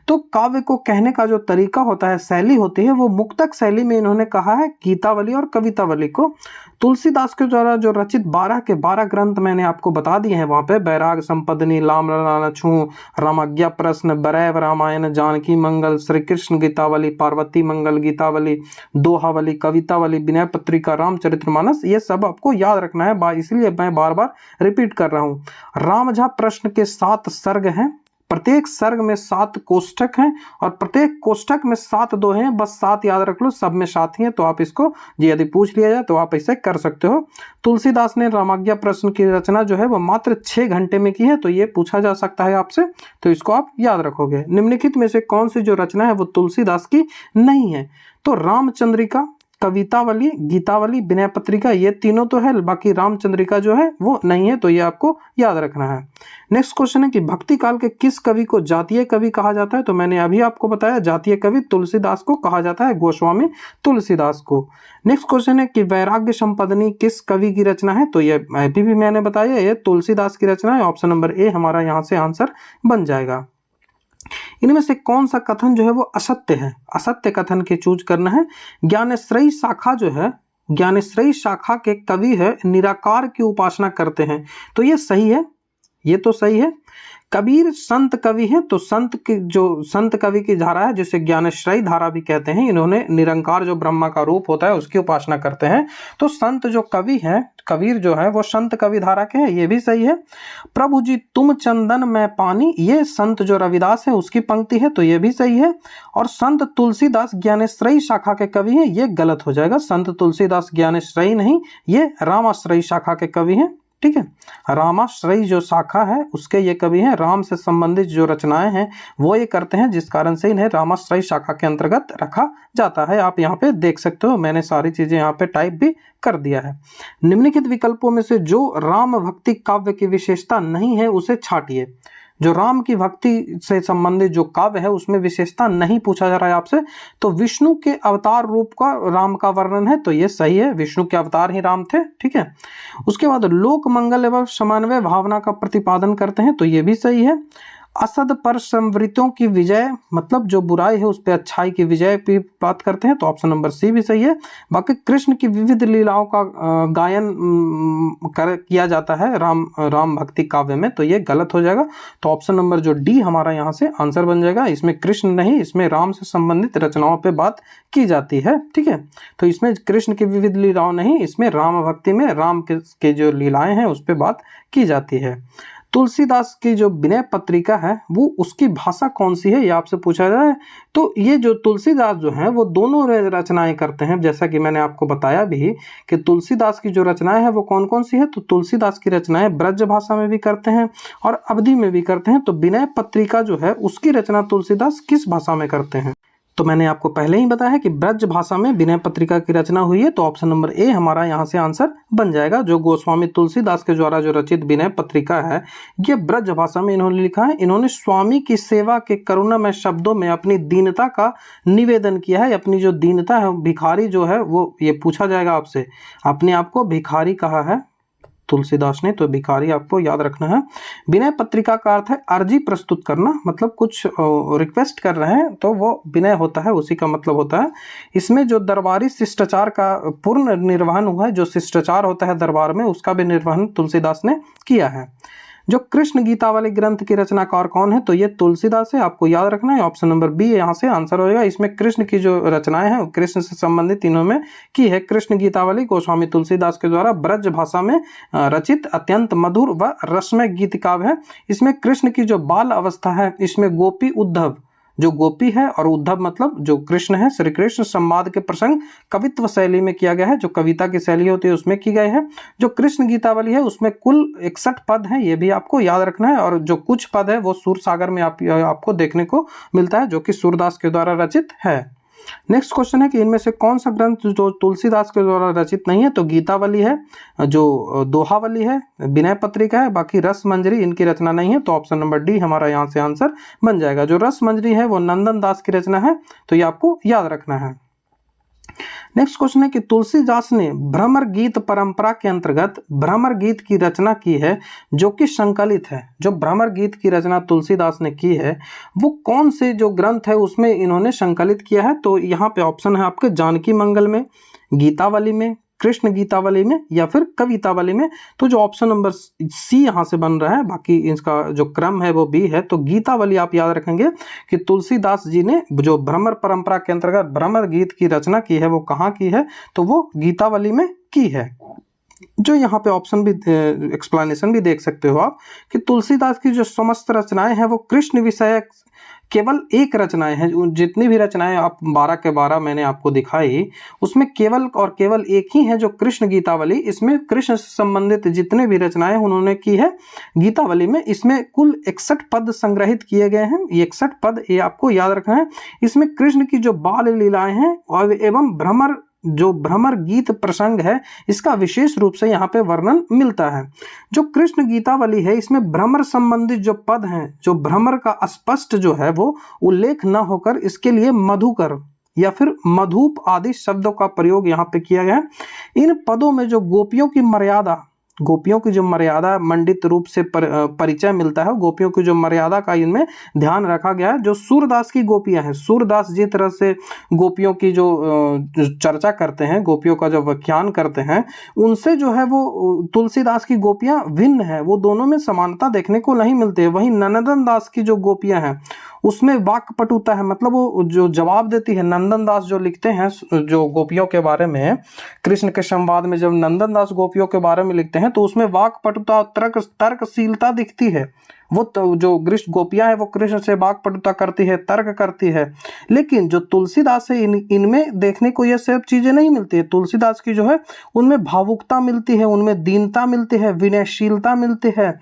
तो काव्य को कहने का जो तरीका होता है, शैली होती है, वो मुक्तक शैली में इन्होंने कहा है गीतावली और कवितावली को। तुलसीदास के द्वारा जो रचित 12 के 12 ग्रंथ मैंने आपको बता दिए हैं वहां पे, बैराग संपदनी, लाम ललाना छू, रामाज्ञा प्रश्न, बरैव रामायण, जानकी मंगल, श्री कृष्ण गीतावली, पार्वती मंगल गीतावली, दोहावली, कवितावली, विनय पत्रिका, रामचरितमानस, ये सब आपको याद रखना है। इसलिए मैं बार बार रिपीट कर रहा हूँ। रामझा प्रश्न के 7 सर्ग हैं, प्रत्येक सर्ग में 7 कोष्ठक हैं और प्रत्येक कोष्ठक में 7 दोहे हैं। बस 7 याद रख लो, सब में 7 ही है। तो आप इसको यदि पूछ लिया जाए तो आप ऐसे कर सकते हो। तुलसीदास ने रामाज्ञा प्रश्न की रचना जो है वो मात्र 6 घंटे में की है, तो ये पूछा जा सकता है आपसे, तो इसको आप याद रखोगे। निम्नलिखित में से कौन सी जो रचना है वो तुलसीदास की नहीं है? तो रामचंद्रिका, कवितावली, गीतावली, विनय पत्रिका, ये तीनों तो है, बाकी रामचंद्रिका जो है वो नहीं है। तो ये आपको याद रखना है। नेक्स्ट क्वेश्चन है कि भक्ति काल के किस कवि को जातीय कवि कहा जाता है? तो मैंने अभी आपको बताया, जातीय कवि तुलसीदास को कहा जाता है, गोस्वामी तुलसीदास को। नेक्स्ट क्वेश्चन है कि वैराग्य संपदनी किस कवि की रचना है? तो ये अभी भी मैंने बताया, ये तुलसीदास की रचना है। ऑप्शन नंबर ए हमारा यहाँ से आंसर बन जाएगा। इनमें से कौन सा कथन जो है वो असत्य है? असत्य कथन के चूज करना है। ज्ञानेश्वरी शाखा जो है, ज्ञानेश्वरी शाखा के कवि है निराकार की उपासना करते हैं, तो ये सही है, ये तो सही है। कबीर संत कवि है, तो संत की जो संत कवि की धारा है जिसे ज्ञानेश्वरी धारा भी कहते हैं, इन्होंने निरंकार जो ब्रह्मा का रूप होता है उसकी उपासना करते हैं, तो संत जो कवि है, कबीर जो है वो संत कवि धारा के हैं, ये भी सही है। प्रभु जी तुम चंदन मैं पानी, ये संत जो रविदास है उसकी पंक्ति है, तो ये भी सही है। और संत तुलसीदास ज्ञानेश्वरी शाखा के कवि हैं, ये गलत हो जाएगा, संत तुलसीदास ज्ञानेश्वरी नहीं, ये रामाश्रयी शाखा के कवि हैं, ठीक है। रामाश्रयी जो शाखा है उसके ये कवि हैं, राम से संबंधित जो रचनाएं हैं वो ये करते हैं, जिस कारण से इन्हें रामाश्रयी शाखा के अंतर्गत रखा जाता है। आप यहाँ पे देख सकते हो, मैंने सारी चीजें यहाँ पे टाइप भी कर दिया है। निम्नलिखित विकल्पों में से जो राम भक्ति काव्य की विशेषता नहीं है उसे छांटिए। जो राम की भक्ति से संबंधित जो काव्य है उसमें विशेषता नहीं पूछा जा रहा है आपसे, तो विष्णु के अवतार रूप का राम का वर्णन है, तो ये सही है, विष्णु के अवतार ही राम थे, ठीक है। उसके बाद लोक मंगल एवं समन्वय भावना का प्रतिपादन करते हैं, तो ये भी सही है। असद पर संवृतों की विजय, मतलब जो बुराई है उस पर अच्छाई की विजय की बात करते हैं, तो ऑप्शन नंबर सी भी सही है। बाकी कृष्ण की विविध लीलाओं का गायन किया जाता है राम भक्ति काव्य में, तो ये गलत हो जाएगा, तो ऑप्शन नंबर जो डी हमारा यहाँ से आंसर बन जाएगा। इसमें कृष्ण नहीं, इसमें राम से संबंधित रचनाओं पे बात की जाती है, ठीक है। तो इसमें कृष्ण की विविध लीलाओं नहीं, इसमें राम भक्ति में राम के जो लीलाएं हैं उस पर बात की जाती है। तुलसीदास की जो विनय पत्रिका है वो उसकी भाषा कौन सी है, ये आपसे पूछा जाए, तो ये जो तुलसीदास जो हैं वो दोनों रचनाएं करते हैं, जैसा कि मैंने आपको बताया भी कि तुलसीदास की जो रचनाएं हैं वो कौन कौन सी है, तो तुलसीदास की रचनाएं ब्रज भाषा में भी करते हैं और अवधी में भी करते हैं। तो विनय पत्रिका जो है उसकी रचना तुलसीदास किस भाषा में करते हैं, तो मैंने आपको पहले ही बताया कि ब्रज भाषा में विनय पत्रिका की रचना हुई है, तो ऑप्शन नंबर ए हमारा यहाँ से आंसर बन जाएगा। जो गोस्वामी तुलसीदास के द्वारा जो रचित विनय पत्रिका है ये ब्रज भाषा में इन्होंने लिखा है। इन्होंने स्वामी की सेवा के करुणामय शब्दों में अपनी दीनता का निवेदन किया है। अपनी जो दीनता है, भिखारी जो है वो, ये पूछा जाएगा आपसे, अपने आप को भिखारी कहा है तुलसीदास ने, तो भिखारी आपको याद रखना है। विनय पत्रिका का अर्थ है अर्जी प्रस्तुत करना, मतलब कुछ रिक्वेस्ट कर रहे हैं तो वो विनय होता है, उसी का मतलब होता है। इसमें जो दरबारी शिष्टाचार का पूर्ण निर्वहन हुआ है, जो शिष्टाचार होता है दरबार में उसका भी निर्वहन तुलसीदास ने किया है। जो कृष्ण गीता वाले ग्रंथ की रचनाकार कौन है, तो ये तुलसीदास है, आपको याद रखना है, ऑप्शन नंबर बी यहाँ से आंसर होगा। इसमें कृष्ण की जो रचनाएं हैं कृष्ण से संबंधित इन्होंने की है। कृष्ण गीता वाली गोस्वामी तुलसीदास के द्वारा ब्रज भाषा में रचित अत्यंत मधुर व रसमय गीत काव्य है। इसमें कृष्ण की जो बाल अवस्था है, इसमें गोपी उद्धव, जो गोपी है और उद्धव मतलब जो कृष्ण है, श्री कृष्ण संवाद के प्रसंग कवित्व शैली में किया गया है, जो कविता की शैली होती है उसमें की गई है। जो कृष्ण गीतावली है उसमें कुल 61 पद हैं, ये भी आपको याद रखना है, और जो कुछ पद है वो सूर सागर में आपको देखने को मिलता है, जो कि सूरदास के द्वारा रचित है। नेक्स्ट क्वेश्चन है कि इनमें से कौन सा ग्रंथ जो तुलसीदास के द्वारा रचित नहीं है, तो गीतावली है, जो दोहावली है, विनय पत्रिका है, बाकी रस मंजरी इनकी रचना नहीं है, तो ऑप्शन नंबर डी हमारा यहाँ से आंसर बन जाएगा। जो रस मंजरी है वो नंदन दास की रचना है, तो ये आपको याद रखना है। नेक्स्ट क्वेश्चन है कि तुलसीदास ने भ्रमर गीत परंपरा के अंतर्गत भ्रमर गीत की रचना की है जो कि संकलित है। जो भ्रमर गीत की रचना तुलसीदास ने की है वो कौन से जो ग्रंथ है उसमें इन्होंने संकलित किया है, तो यहाँ पे ऑप्शन है आपके जानकी मंगल में, गीतावली में, कृष्ण गीतावली में या फिर कवितावली में। तो जो ऑप्शन नंबर सी यहाँ से बन रहा है, बाकी इसका जो क्रम है वो बी है। तो गीतावली आप याद रखेंगे कि तुलसीदास जी ने जो भ्रमर परंपरा के अंतर्गत भ्रमर गीत की रचना की है वो कहाँ की है, तो वो गीतावली में की है। जो यहाँ पे ऑप्शन भी एक्सप्लेनेशन भी देख सकते हो आप कि तुलसीदास की जो समस्त रचनाएं हैं वो कृष्ण विषयक केवल एक रचनाएं हैं। जितनी भी रचनाएं आप 12 के 12 मैंने आपको दिखाई उसमें केवल और केवल एक ही है जो कृष्ण गीतावली। इसमें कृष्ण से संबंधित जितने भी रचनाएं उन्होंने की है गीतावली में। इसमें कुल 61 पद संग्रहित किए गए हैं। ये 61 पद ये आपको याद रखना है। इसमें कृष्ण की जो बाल लीलाएं हैं और एवं भ्रमर गीत प्रसंग है इसका विशेष रूप से यहाँ पे वर्णन मिलता है। जो कृष्ण गीतावली है इसमें भ्रमर संबंधित जो पद हैं, जो भ्रमर का स्पष्ट जो है वो उल्लेख न होकर इसके लिए मधुकर या फिर मधुप आदि शब्दों का प्रयोग यहाँ पे किया गया है। इन पदों में जो गोपियों की मर्यादा, गोपियों की जो मर्यादा मंडित रूप से परिचय मिलता है, गोपियों की जो मर्यादा का इनमें ध्यान रखा गया है। जो सूरदास की गोपियां हैं, सूरदास जिस तरह से गोपियों की जो चर्चा करते हैं, गोपियों का जो व्याख्यान करते हैं, उनसे जो है वो तुलसीदास की गोपियां भिन्न है, वो दोनों में समानता देखने को नहीं मिलती है। वहीं नंदन दास की जो गोपियां हैं उसमें वाक् पटुता है, मतलब वो जो जवाब देती है, नंदन दास जो लिखते हैं जो गोपियों के बारे में, कृष्ण के संवाद में जब नंदन दास गोपियों के बारे में लिखते हैं तो उसमें वाक् पटुता, तर्कशीलता दिखती है। वो तो जो गोपियां हैं वो कृष्ण से वाक् पटुता करती है, तर्क करती है। लेकिन जो तुलसीदास है इनमें देखने को ये सब चीजें नहीं मिलती है। तुलसीदास की जो है उनमें भावुकता मिलती है, उनमें दीनता मिलती है, विनयशीलता मिलती है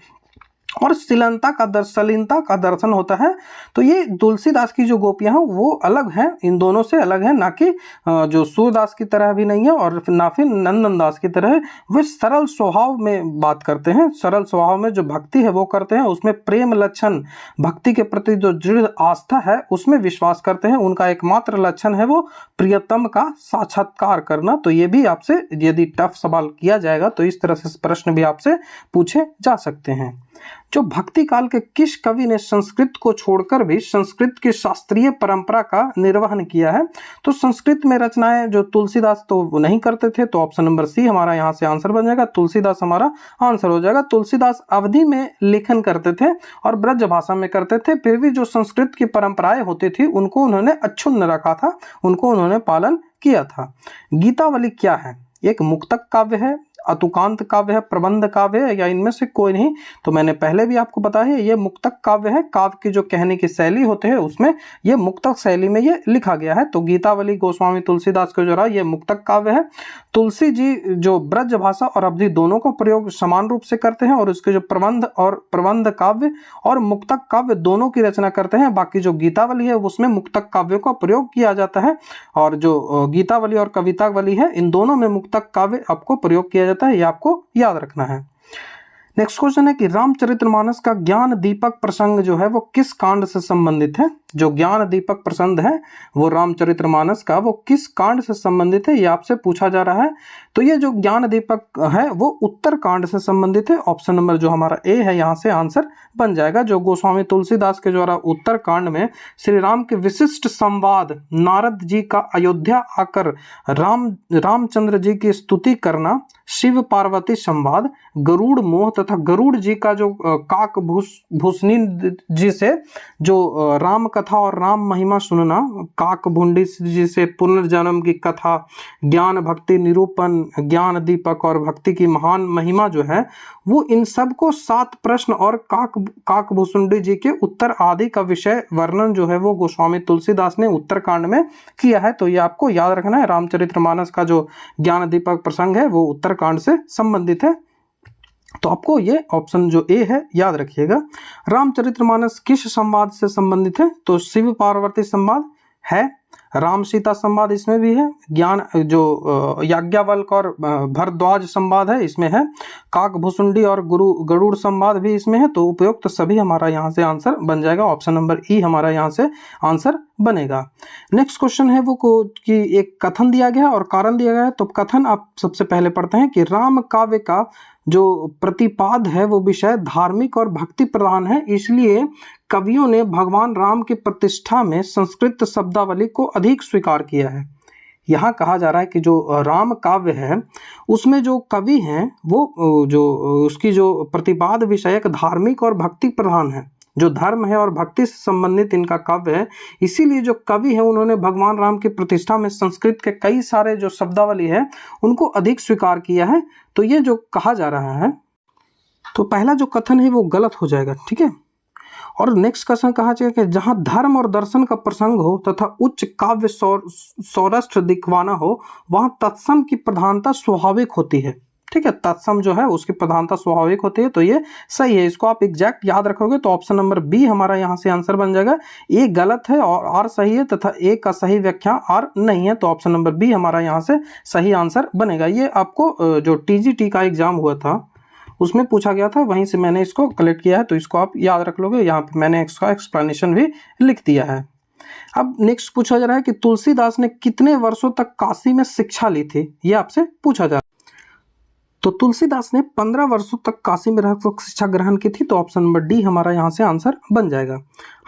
और शालीनता का दर्शन होता है। तो ये तुलसीदास की जो गोपियां हैं वो अलग हैं, इन दोनों से अलग है, ना कि जो सूरदास की तरह भी नहीं है और ना फिर नंदन दास की तरह है। वे सरल स्वभाव में बात करते हैं, सरल स्वभाव में जो भक्ति है वो करते हैं, उसमें प्रेम लक्षण, भक्ति के प्रति जो दृढ़ आस्था है उसमें विश्वास करते हैं। उनका एकमात्र लक्षण है वो प्रियतम का साक्षात्कार करना। तो ये भी आपसे यदि टफ सवाल किया जाएगा तो इस तरह से प्रश्न भी आपसे पूछे जा सकते हैं। जो भक्ति काल के किस कवि ने संस्कृत को छोड़कर भी संस्कृत की शास्त्रीय परंपरा का निर्वहन किया है? तो संस्कृत में रचनाएं जो तुलसीदास तो नहीं करते थे, तो ऑप्शन नंबर सी हमारा यहाँ से आंसर बन जाएगा, तुलसीदास हमारा आंसर हो जाएगा। तुलसीदास अवधी में लेखन करते थे और ब्रज भाषा में करते थे, फिर भी जो संस्कृत की परंपराएं होती थी उनको उन्होंने अक्षुण्ण रखा था, उनको उन्होंने पालन किया था। गीतावली क्या है? एक मुक्तक काव्य है, अतुकांत काव्य है, प्रबंध काव्य है, या इनमें से कोई नहीं? तो मैंने पहले भी आपको बताया है ये मुक्तक काव्य है। काव्य की जो कहने की शैली होते हैं उसमें ये मुक्तक शैली में ये लिखा गया है। तो गीतावली गोस्वामी तुलसीदास का जो रहा ये मुक्तक काव्य है। तुलसी जी जो ब्रज भाषा और अवधी दोनों का प्रयोग समान रूप से करते हैं और उसके जो प्रबंध काव्य और मुक्तक काव्य दोनों की रचना करते हैं। बाकी जो गीतावली है उसमें मुक्तक काव्यों का प्रयोग किया जाता है और जो गीतावली और कवितावली है इन दोनों में मुक्तक काव्य आपको प्रयोग किया जाता है, ये आपको याद रखना है। नेक्स्ट क्वेश्चन है कि रामचरितमानस का ज्ञान दीपक प्रसंग जो है वो किस कांड से संबंधित है? जो ज्ञान दीपक प्रसंग है वो रामचरितमानस का वो किस कांड से संबंधित है, ये आपसे पूछा जा रहा है। तो ये जो ज्ञान दीपक है वो उत्तर कांड से संबंधित है। ऑप्शन नंबर जो हमारा ए है यहाँ से आंसर बन जाएगा। जो गोस्वामी तुलसीदास के द्वारा उत्तर कांड में श्री राम के विशिष्ट संवाद, नारद जी का अयोध्या आकर रामचंद्र जी की स्तुति करना, शिव पार्वती संवाद, गरुड़ मोह तथा गरुड़ जी का जो काकभूषणी जी से जो राम कथा और राम महिमा सुनना, काकभुंडी जी से पुनर्जन्म की कथा, ज्ञान भक्ति निरूपण, ज्ञान दीपक और भक्ति की महान महिमा जो है वो, इन सब को 7 प्रश्न और काकभूषुंडी जी के उत्तर आदि का विषय वर्णन जो है वो गोस्वामी तुलसीदास ने उत्तरकांड में किया है। तो ये आपको याद रखना है। रामचरितमानस का जो ज्ञान दीपक प्रसंग है वो उत्तरकांड से संबंधित है। तो आपको ये ऑप्शन जो ए है याद रखिएगा। रामचरितमानस किस संवाद से संबंधित है? तो शिव पार्वती संवाद है, राम सीता संवाद इसमें भी है, ज्ञान जो याज्ञवल्क और भरद्वाज संवाद है इसमें है, काकभूषुंडी और गरुड़ संवाद भी इसमें है। तो उपयुक्त तो सभी हमारा यहाँ से आंसर बन जाएगा। ऑप्शन नंबर ई हमारा यहाँ से आंसर बनेगा। नेक्स्ट क्वेश्चन है वो कि एक कथन दिया गया है और कारण दिया गया है। तो कथन आप सबसे पहले पढ़ते हैं कि राम काव्य का जो प्रतिपाद है वो विषय धार्मिक और भक्ति प्रधान है, इसलिए कवियों ने भगवान राम की प्रतिष्ठा में संस्कृत शब्दावली को अधिक स्वीकार किया है। यहाँ कहा जा रहा है कि जो राम काव्य है उसमें जो कवि हैं वो जो उसकी जो प्रतिपाद विषयक धार्मिक और भक्ति प्रधान है, जो धर्म है और भक्ति से संबंधित इनका काव्य है, इसीलिए जो कवि है उन्होंने भगवान राम की प्रतिष्ठा में संस्कृत के कई सारे जो शब्दावली है उनको अधिक स्वीकार किया है। तो ये जो कहा जा रहा है, तो पहला जो कथन है वो गलत हो जाएगा, ठीक है। और नेक्स्ट क्वेश्चन कहा जाएगा कि जहाँ धर्म और दर्शन का प्रसंग हो तथा उच्च काव्य सौराष्ट्र दिखवाना हो वहाँ तत्सम की प्रधानता स्वाभाविक होती है, ठीक है। तत्सम जो है उसकी प्रधानता स्वाभाविक होती है। तो ये सही है, इसको आप एग्जैक्ट याद रखोगे तो ऑप्शन नंबर बी हमारा यहाँ से आंसर बन जाएगा। ए गलत है और आर सही है तथा ए का सही व्याख्या आर नहीं है। तो ऑप्शन नंबर बी हमारा यहाँ से सही आंसर बनेगा। ये आपको जो टीजीटी का एग्जाम हुआ था उसमें पूछा गया था, वहीं से मैंने इसको कलेक्ट किया है, तो इसको आप याद रख लोगे। यहाँ पे मैंने इसका एक्सप्लेनेशन भी लिख दिया है। अब नेक्स्ट पूछा जा रहा है कि तुलसीदास ने कितने वर्षों तक काशी में शिक्षा ली थी, ये आपसे पूछा जा रहा है। तो तुलसीदास ने 15 वर्षों तक काशी में रहकर शिक्षा ग्रहण की थी, तो ऑप्शन नंबर डी हमारा यहाँ से आंसर बन जाएगा।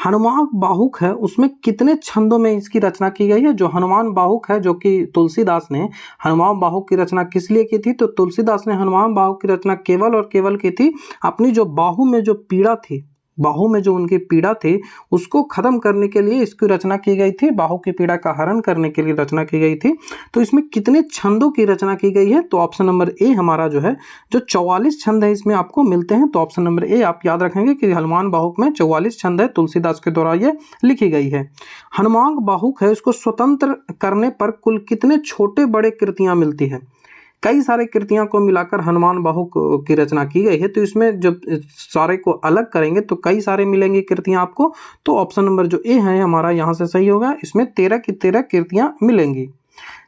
हनुमान बाहुक है, उसमें कितने छंदों में इसकी रचना की गई है? जो हनुमान बाहुक है, जो कि तुलसीदास ने हनुमान बाहुक की रचना किस लिए की थी? तो तुलसीदास ने हनुमान बाहुक की रचना केवल और केवल की थी अपनी जो बाहु में जो पीड़ा थी, बाहु में जो उनकी पीड़ा थी उसको खत्म करने के लिए इसकी रचना की गई थी, बाहु की पीड़ा का हरण करने के लिए रचना की गई थी। तो इसमें कितने छंदों की रचना की गई है? तो ऑप्शन नंबर ए हमारा जो है, जो 44 छंद है इसमें आपको मिलते हैं। तो ऑप्शन नंबर ए आप याद रखेंगे कि हनुमान बाहुक में 44 छंद है, तुलसीदास के द्वारा ये लिखी गई है। हनुमान बाहुक है, इसको स्वतंत्र करने पर कुल कितने छोटे बड़े कृतियां मिलती है? कई सारे कृतियां को मिलाकर हनुमान बाहुक की रचना की गई है, तो इसमें जब सारे को अलग करेंगे तो कई सारे मिलेंगे कृतियां आपको। तो ऑप्शन नंबर जो ए है हमारा यहाँ से सही होगा, इसमें 13 की 13 कृतियां मिलेंगी।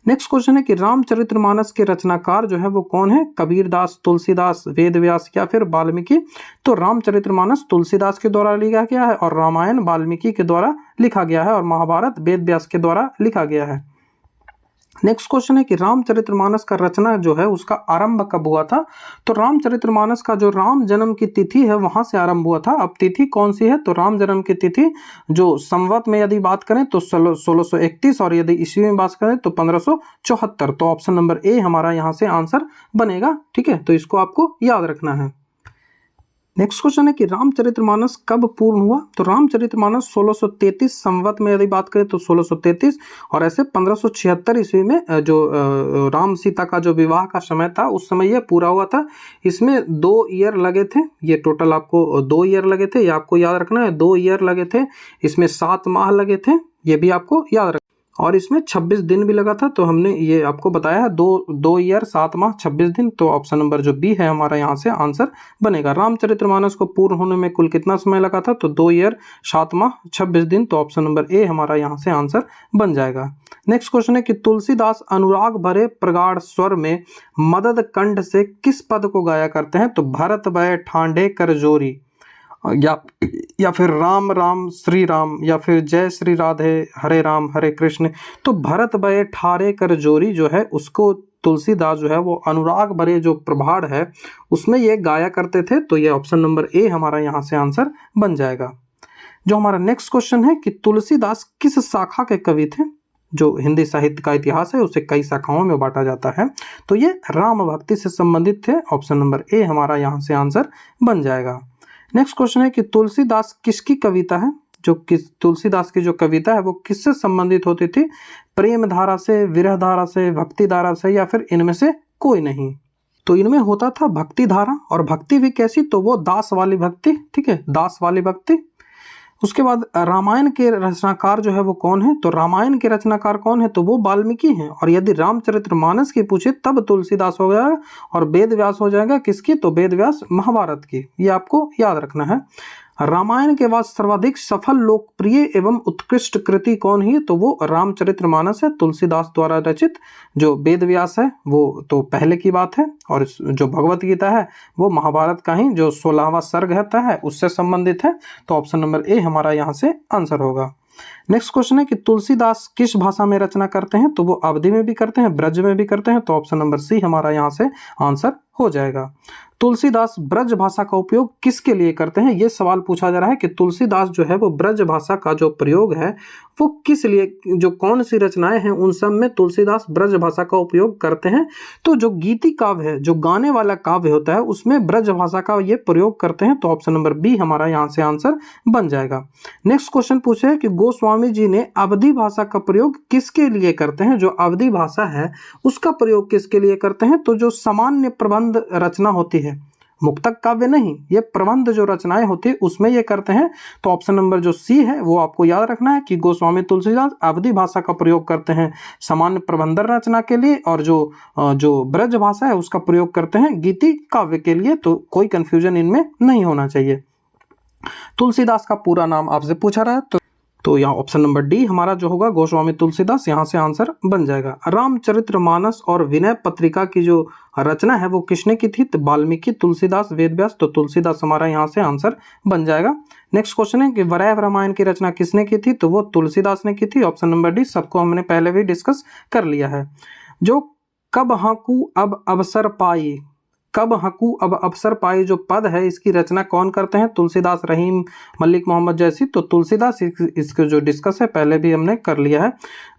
नेक्स्ट क्वेश्चन है कि रामचरितमानस के रचनाकार जो है वो कौन है? कबीरदास, तुलसीदास, वेदव्यास या फिर वाल्मीकि? तो रामचरितमानस तुलसीदास के द्वारा लिखा गया है और रामायण वाल्मीकि के द्वारा लिखा गया है और महाभारत वेदव्यास के द्वारा लिखा गया है। नेक्स्ट क्वेश्चन है कि रामचरितमानस का रचना जो है उसका आरंभ कब हुआ था? तो रामचरितमानस का जो राम जन्म की तिथि है वहां से आरंभ हुआ था। अब तिथि कौन सी है? तो राम जन्म की तिथि जो संवत में यदि बात करें तो 1631 और यदि ईस्वी में बात करें तो 1574। तो ऑप्शन नंबर ए हमारा यहाँ से आंसर बनेगा। ठीक है, तो इसको आपको याद रखना है। नेक्स्ट क्वेश्चन है कि रामचरितमानस कब पूर्ण हुआ? तो रामचरितमानस 1633 संवत में यदि बात करें तो 1633 और ऐसे 1576 ईस्वी में जो राम सीता का जो विवाह का समय था उस समय यह पूरा हुआ था। इसमें 2 ईयर लगे थे, ये टोटल आपको 2 ईयर लगे थे, ये आपको याद रखना है। 2 ईयर लगे थे, इसमें 7 माह लगे थे, ये भी आपको याद रखना, और इसमें 26 दिन भी लगा था। तो हमने ये आपको बताया है 2 ईयर 7 माह 26 दिन। तो ऑप्शन नंबर जो बी है हमारा यहाँ से आंसर बनेगा। रामचरितमानस को पूर्ण होने में कुल कितना समय लगा था? तो 2 ईयर 7 माह 26 दिन। तो ऑप्शन नंबर ए हमारा यहाँ से आंसर बन जाएगा। नेक्स्ट क्वेश्चन है कि तुलसीदास अनुराग भरे प्रगाढ़ स्वर में मदद कंठ से किस पद को गाया करते हैं? तो भरत भय ठांडे कर जोरी, या फिर राम राम श्री राम, या फिर जय श्री राधे हरे राम हरे कृष्ण। तो भरत भय ठारे कर जोरी जो है उसको तुलसीदास जो है वो अनुराग भरे जो प्रभाड़ है उसमें ये गाया करते थे। तो ये ऑप्शन नंबर ए हमारा यहाँ से आंसर बन जाएगा। जो हमारा नेक्स्ट क्वेश्चन है कि तुलसीदास किस शाखा के कवि थे? जो हिंदी साहित्य का इतिहास है उसे कई शाखाओं में बांटा जाता है, तो ये राम भक्ति से संबंधित थे। ऑप्शन नंबर ए हमारा यहाँ से आंसर बन जाएगा। नेक्स्ट क्वेश्चन है कि तुलसीदास किसकी कविता है? तुलसीदास की जो कविता है वो किससे संबंधित होती थी? प्रेम धारा से, विरह धारा से, भक्ति धारा से, या फिर इनमें से कोई नहीं? तो इनमें होता था भक्ति धारा, और भक्ति भी कैसी? तो वो दास वाली भक्ति। ठीक है, दास वाली भक्ति। उसके बाद रामायण के रचनाकार जो है वो कौन है? तो रामायण के रचनाकार कौन है? तो वो वाल्मीकि हैं। और यदि रामचरितमानस की पूछे तब तुलसीदास हो गया, और वेदव्यास हो जाएगा किसकी? तो वेदव्यास महाभारत की। ये आपको याद रखना है। रामायण के बाद सर्वाधिक सफल, लोकप्रिय एवं उत्कृष्ट कृति कौन है? तो वो रामचरितमानस है, तुलसीदास द्वारा रचित। जो वेदव्यास है वो तो पहले की बात है, और जो भगवत गीता है वो महाभारत का ही जो 16वां सर्ग है उससे संबंधित है। तो ऑप्शन नंबर ए हमारा यहाँ से आंसर होगा। नेक्स्ट क्वेश्चन है कि तुलसीदास किस भाषा में रचना करते हैं? तो वो अवधी में भी करते हैं, ब्रज में भी करते हैं। तो ऑप्शन नंबर सी हमारा यहाँ से आंसर हो जाएगा। तुलसीदास ब्रज भाषा का उपयोग किसके लिए करते हैं? ये सवाल पूछा जा रहा है कि तुलसीदास जो है वो ब्रज भाषा का जो प्रयोग है वो किस लिए, जो कौन सी रचनाएं हैं उन सब में तुलसीदास ब्रज भाषा का उपयोग करते हैं। तो जो गीति काव्य है, जो गाने वाला काव्य होता है, उसमें ब्रज भाषा का ये प्रयोग करते हैं। तो ऑप्शन नंबर बी हमारा यहाँ से आंसर बन जाएगा। नेक्स्ट क्वेश्चन पूछे है कि गोस्वामी जी ने अवधी भाषा का प्रयोग किसके लिए करते हैं? जो अवधी भाषा है उसका प्रयोग किसके लिए करते हैं? तो जो सामान्य प्रबंध रचना होती है, मुक्तक काव्य नहीं, ये प्रबंध जो रचनाएं होती है उसमें ये करते हैं। तो ऑप्शन नंबर जो सी है वो आपको याद रखना है कि गोस्वामी तुलसीदास अवधी भाषा का प्रयोग करते हैं सामान्य प्रबंध रचना के लिए, और जो ब्रज भाषा है उसका प्रयोग करते हैं गीति काव्य के लिए। तो कोई कंफ्यूजन इनमें नहीं होना चाहिए। तुलसीदास का पूरा नाम आपसे पूछा रहा है, तो यहाँ ऑप्शन नंबर डी हमारा जो होगा गोस्वामी तुलसीदास, यहाँ से आंसर बन जाएगा। रामचरितमानस और विनय पत्रिका की जो रचना है वो किसने की थी? तो वाल्मीकि, तुलसीदास, वेदव्यास। तो तुलसीदास हमारा यहाँ से आंसर बन जाएगा। नेक्स्ट क्वेश्चन है कि वराह रामायण की रचना किसने की थी? तो वो तुलसीदास ने की थी। ऑप्शन नंबर डी, सबको हमने पहले भी डिस्कस कर लिया है। जो कब हाकू अब अवसर पाई, कब हकू अब अवसर पाए जो पद है इसकी रचना कौन करते हैं? तुलसीदास, रहीम, मलिक मोहम्मद जैसी। तो तुलसीदास इसके जो डिस्कस है पहले भी हमने कर लिया है।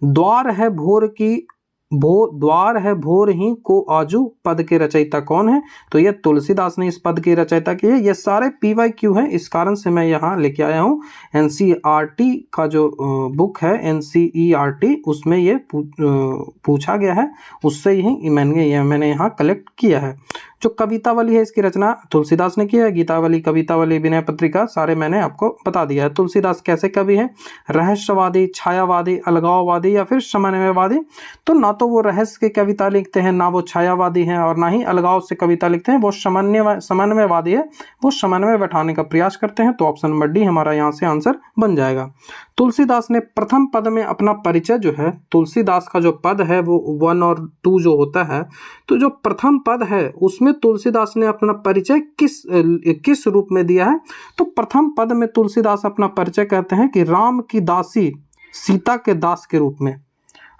द्वार है भोर की द्वार है भोर ही को आजू पद के रचयिता कौन है? तो ये तुलसीदास ने इस पद की रचयिता की है। ये सारे PYQ हैं, इस कारण से मैं यहाँ लेके आया हूँ। NCERT का जो बुक है NCERT, उसमें ये पूछा गया है, उससे ही मैंने यहाँ कलेक्ट किया है। जो कवितावली है इसकी रचना तुलसीदास ने की है। गीतावली, कवितावली, विनय पत्रिका सारे मैंने आपको बता दिया है। तुलसीदास कैसे कवि हैं? रहस्यवादी, छायावादी, अलगाववादी या फिर समन्वयवादी? तो ना तो वो रहस्य की कविता लिखते हैं, ना वो छायावादी हैं, और ना ही अलगाव से कविता लिखते हैं। वो समन्वयवादी है, वो समन्वय बैठाने का प्रयास करते हैं। तो ऑप्शन नंबर डी हमारा यहाँ से आंसर बन जाएगा। तुलसीदास ने प्रथम पद में अपना परिचय जो है, तुलसीदास का जो पद है वो 1 और 2 जो होता है, तो जो प्रथम पद है उसमें तुलसीदास ने अपना परिचय किस रूप में दिया है? तो प्रथम पद में तुलसीदास अपना परिचय कहते हैं कि राम की दासी सीता के दास के रूप में।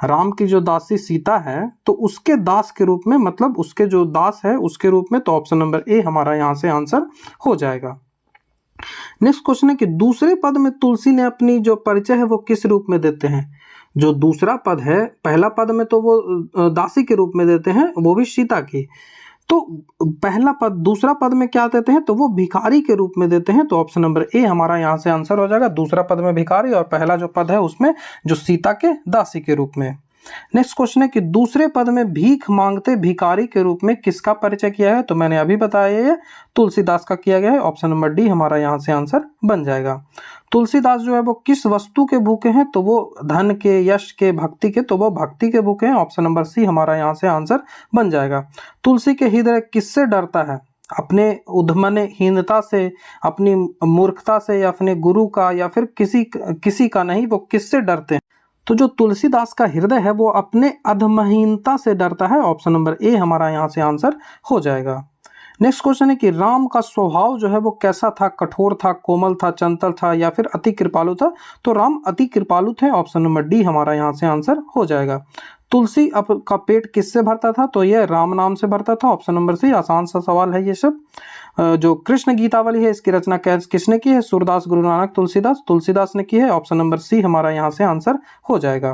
राम की जो दासी सीता है तो उसके दास के रूप में, मतलब उसके जो दास है उसके रूप में। तो ऑप्शन नंबर ए हमारा यहाँ से आंसर हो जाएगा। नेक्स्ट क्वेश्चन है कि दूसरे पद में तुलसी ने अपनी जो परिचय है वो किस रूप में देते हैं? जो दूसरा पद है, पहला पद में तो वो दासी के रूप में देते हैं, वो भी सीता की। तो पहला पद, दूसरा पद में क्या देते हैं? तो वो भिखारी के रूप में देते हैं। तो ऑप्शन नंबर ए हमारा यहाँ से आंसर हो जाएगा। दूसरा पद में भिखारी और पहला जो पद है उसमें जो सीता के दासी के रूप में। नेक्स्ट क्वेश्चन है कि दूसरे पद में भीख मांगते भिखारी के रूप में किसका परिचय किया है? तो मैंने अभी बताया है, तुलसीदास का किया गया है। ऑप्शन नंबर डी हमारा यहाँ से आंसर बन जाएगा। तुलसीदास जो है वो किस वस्तु के भूखे हैं? तो वो धन के, यश के, भक्ति के। तो वो भक्ति के भूखे हैं। ऑप्शन नंबर सी हमारा यहाँ से आंसर बन जाएगा। तुलसी के हृदय किससे डरता है? अपने उद्मनहीनता से, अपनी मूर्खता से, या अपने गुरु का, या फिर किसी का नहीं, वो किससे डरते हैं? तो जो तुलसीदास का हृदय है वो अपने अधमहीनता से डरता है। ऑप्शन नंबर ए हमारा यहाँ से आंसर हो जाएगा। नेक्स्ट क्वेश्चन है कि राम का स्वभाव जो है वो कैसा था? कठोर था, कोमल था, चंचल था, या फिर अति कृपालु था? तो राम अति कृपालु थे। ऑप्शन नंबर डी हमारा यहाँ से आंसर हो जाएगा। तुलसी का पेट किससे भरता था? तो यह राम नाम से भरता था। ऑप्शन नंबर सी, आसान सा सवाल है ये सब। जो कृष्ण गीतावली है इसकी रचना किसने की है? सूरदास, गुरु नानक, तुलसीदास ने की है। ऑप्शन नंबर सी हमारा यहाँ से आंसर हो जाएगा।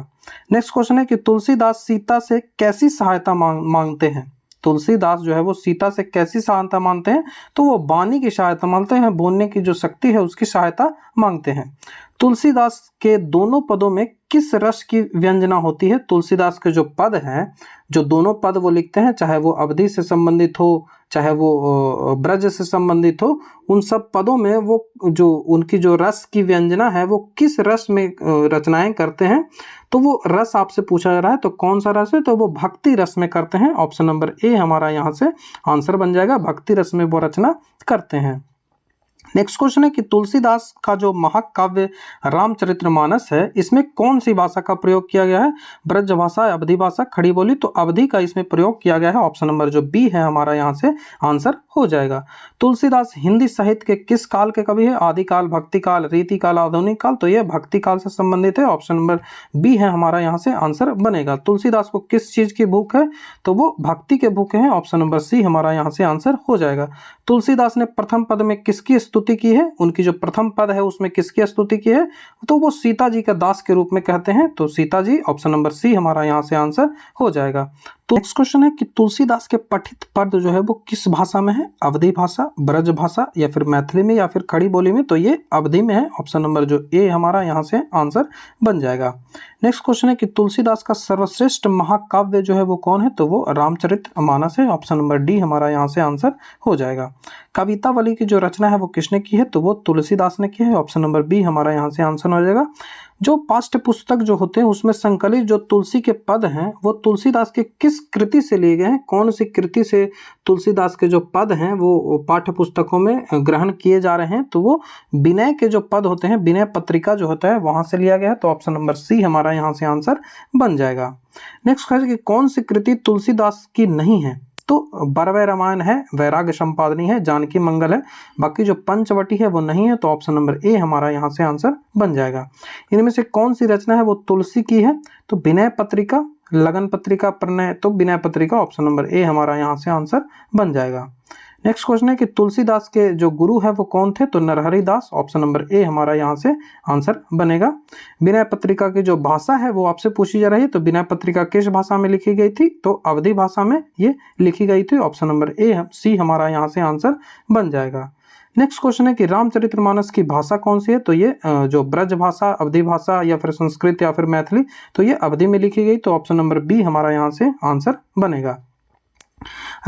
नेक्स्ट क्वेश्चन है कि तुलसीदास सीता से कैसी सहायता मांगते हैं? तुलसीदास जो है वो सीता से कैसी सहायता मांगते हैं? तो वो वाणी की सहायता मांगते हैं, बोलने की जो शक्ति है उसकी सहायता मांगते हैं। तुलसीदास के दोनों पदों में किस रस की व्यंजना होती है? तुलसीदास के जो पद हैं, जो दोनों पद वो लिखते हैं, चाहे वो अवधि से संबंधित हो, चाहे वो ब्रज से संबंधित हो, उन सब पदों में वो जो उनकी जो रस की व्यंजना है वो किस रस में रचनाएं करते हैं? तो वो रस आपसे पूछा जा रहा है, तो कौन सा रस है? तो वो भक्ति रस में करते हैं। ऑप्शन नंबर ए हमारा यहाँ से आंसर बन जाएगा। भक्ति रस में वो रचना करते हैं। नेक्स्ट क्वेश्चन है कि तुलसीदास का जो महाकाव्य रामचरितमानस है इसमें कौन सी भाषा का प्रयोग किया गया है? ब्रज भाषा, अवधी भाषा, खड़ी बोली? तो अवधी का इसमें प्रयोग किया गया है। ऑप्शन नंबर जो बी है हमारा यहाँ से आंसर हो जाएगा। तुलसीदास हिंदी साहित्य के किस काल के कवि है? आदिकाल, भक्ति काल, रीति काल, आधुनिक काल? तो यह भक्ति काल से संबंधित है। ऑप्शन नंबर बी है हमारा यहाँ से आंसर बनेगा। तुलसीदास को किस चीज की भूख है? तो वो भक्ति के भूखे हैं। ऑप्शन नंबर सी हमारा यहाँ से आंसर हो जाएगा। तुलसीदास ने प्रथम पद में किसकी स्तुति की है? उनकी जो प्रथम पद है उसमें किसकी स्तुति की है? तो वो सीता जी का दास के रूप में कहते हैं। तो Sita ji, option number C हमारा यहाँ से आंसर हो जाएगा। तो नेक्स्ट क्वेश्चन है कि तुलसीदास के पठित पद जो है वो किस भाषा में है? अवधी भाषा, ब्रज भाषा, या फिर मैथिली में, या फिर खड़ी बोली में? तो ये अवधी में है। ऑप्शन नंबर जो ए हमारा यहाँ से आंसर बन जाएगा। नेक्स्ट क्वेश्चन है कि तुलसीदास का सर्वश्रेष्ठ महाकाव्य जो है वो कौन है? तो वो रामचरितमानस है। ऑप्शन नंबर डी हमारा यहाँ से आंसर हो जाएगा। कवितावली की जो रचना है वो किसने की है? तो वो तुलसीदास ने की है। ऑप्शन नंबर बी हमारा यहाँ से आंसर हो जाएगा। जो पाठ्य पुस्तक जो होते हैं उसमें संकलित जो तुलसी के पद हैं वो तुलसीदास के किस कृति से लिए गए हैं? कौन सी कृति से तुलसीदास के जो पद हैं वो पाठ्य पुस्तकों में ग्रहण किए जा रहे हैं? तो वो विनय के जो पद होते हैं, विनय पत्रिका जो होता है वहां से लिया गया है। तो ऑप्शन नंबर सी हमारा यहाँ से आंसर बन जाएगा। नेक्स्ट क्वेश्चन कि कौन सी कृति तुलसीदास की नहीं है? तो बरवै रामायण है, वैराग्य संपादनी है, जानकी मंगल है। बाकी जो पंचवटी है वो नहीं है। तो ऑप्शन नंबर ए हमारा यहाँ से आंसर बन जाएगा। इनमें से कौन सी रचना है वो तुलसी की है? तो विनय पत्रिका, लगन पत्रिका, प्रणय तो Vinay Patrika. Option number A हमारा यहाँ से आंसर बन जाएगा। नेक्स्ट क्वेश्चन है कि तुलसीदास के जो गुरु है वो कौन थे? तो नरहरि दास। ऑप्शन नंबर ए हमारा यहाँ से आंसर बनेगा। विनय पत्रिका की जो भाषा है वो आपसे पूछी जा रही है, तो विनय पत्रिका किस भाषा में लिखी गई थी? तो अवधी भाषा में ये लिखी गई थी। ऑप्शन नंबर ए सी हमारा यहाँ से आंसर बन जाएगा। नेक्स्ट क्वेश्चन है कि रामचरितमानस की भाषा कौन सी है? तो ये जो ब्रज भाषा, अवधी भाषा या फिर संस्कृत या फिर मैथिली, तो ये अवधी में लिखी गई। तो ऑप्शन नंबर बी हमारा यहाँ से आंसर बनेगा।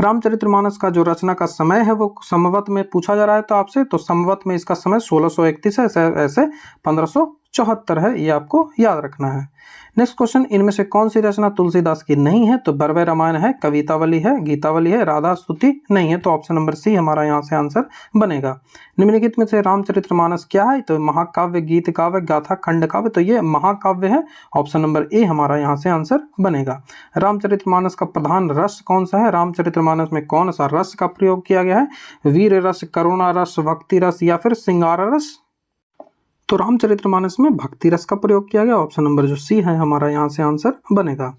रामचरितमानस का जो रचना का समय है वो संवत में पूछा जा रहा है तो आपसे, तो संवत में इसका समय 1631 है, ऐसे 1574 है, ये आपको याद रखना है। नेक्स्ट क्वेश्चन, इनमें से कौन सी रचना तुलसीदास की नहीं है? तो बरवे रामायण है, कवितावली है, गीतावली है, राधा स्तुति नहीं है। तो ऑप्शन नंबर सी हमारा यहाँ से आंसर बनेगा। निम्नलिखित में से रामचरितमानस क्या है? तो महाकाव्य, गीत काव्य, गाथा, खंड काव्य, तो ये महाकाव्य है। ऑप्शन नंबर ए हमारा यहाँ से आंसर बनेगा। रामचरितमानस का प्रधान रस कौन सा है? रामचरितमानस में कौन सा रस का प्रयोग किया गया है? वीर रस, करुणा रस, भक्ति रस या फिर श्रृंगार रस? तो रामचरितमानस में भक्ति रस का प्रयोग किया गया। ऑप्शन नंबर जो सी है हमारा यहाँ से आंसर बनेगा।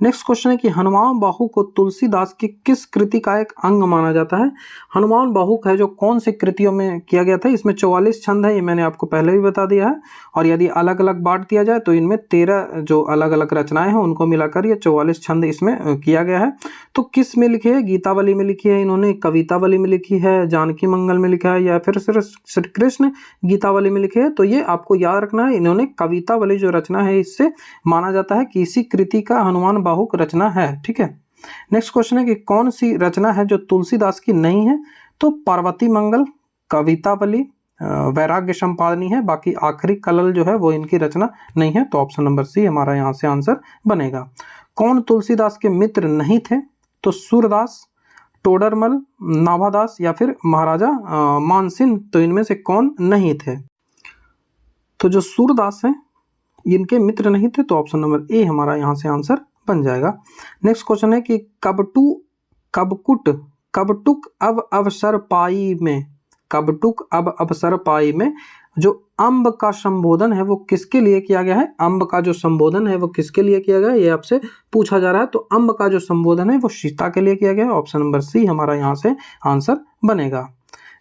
नेक्स्ट क्वेश्चन है कि हनुमान बाहु को तुलसीदास की किस कृति का एक अंग माना जाता है? हनुमान बाहु है जो कौन सी कृतियों में किया गया था? इसमें 44 छंद है, ये मैंने आपको पहले भी बता दिया है। और यदि अलग अलग बांट दिया जाए तो इनमें 13 जो अलग अलग रचनाएं हैं उनको मिलाकर ये 44 छंद इसमें किया गया है। तो किस में लिखे है? गीतावली में लिखी है इन्होंने, कवितावली में लिखी है, जानकी मंगल में लिखा है, या फिर श्री कृष्ण गीतावली में लिखे है। तो ये आपको याद रखना है, इन्होंने कवितावली जो रचना है इससे माना जाता है कि इसी कृति का हनुमान बाहु रचना है। ठीक है। नेक्स्ट क्वेश्चन है कि कौन सी रचना है जो तुलसीदास की नहीं है? तो पार्वती मंगल, कवितावली, वैराग्य संपादनी है, बाकी आखिरी कलल जो है वो इनकी रचना नहीं है। तो ऑप्शन नंबर सी हमारा यहाँ से आंसर बनेगा। कौन तुलसीदास के मित्र नहीं थे? तो सूरदास, टोडरमल, नाभादास या फिर महाराजा मानसिंह, तो इनमें से कौन नहीं थे? तो जो सूरदास हैं इनके मित्र नहीं थे। तो ऑप्शन नंबर ए हमारा यहाँ से आंसर बन जाएगा। नेक्स्ट क्वेश्चन है कि कबटुक अब अवसर पाई में, कबटुक अब अवसर पाई में जो अम्ब का संबोधन है वो किसके लिए किया गया है? अम्ब का जो संबोधन है वो किसके लिए किया गया है, ये आपसे पूछा जा रहा है। तो अम्ब का जो संबोधन है वो सीता के लिए किया गया है। ऑप्शन नंबर सी हमारा यहाँ से आंसर बनेगा।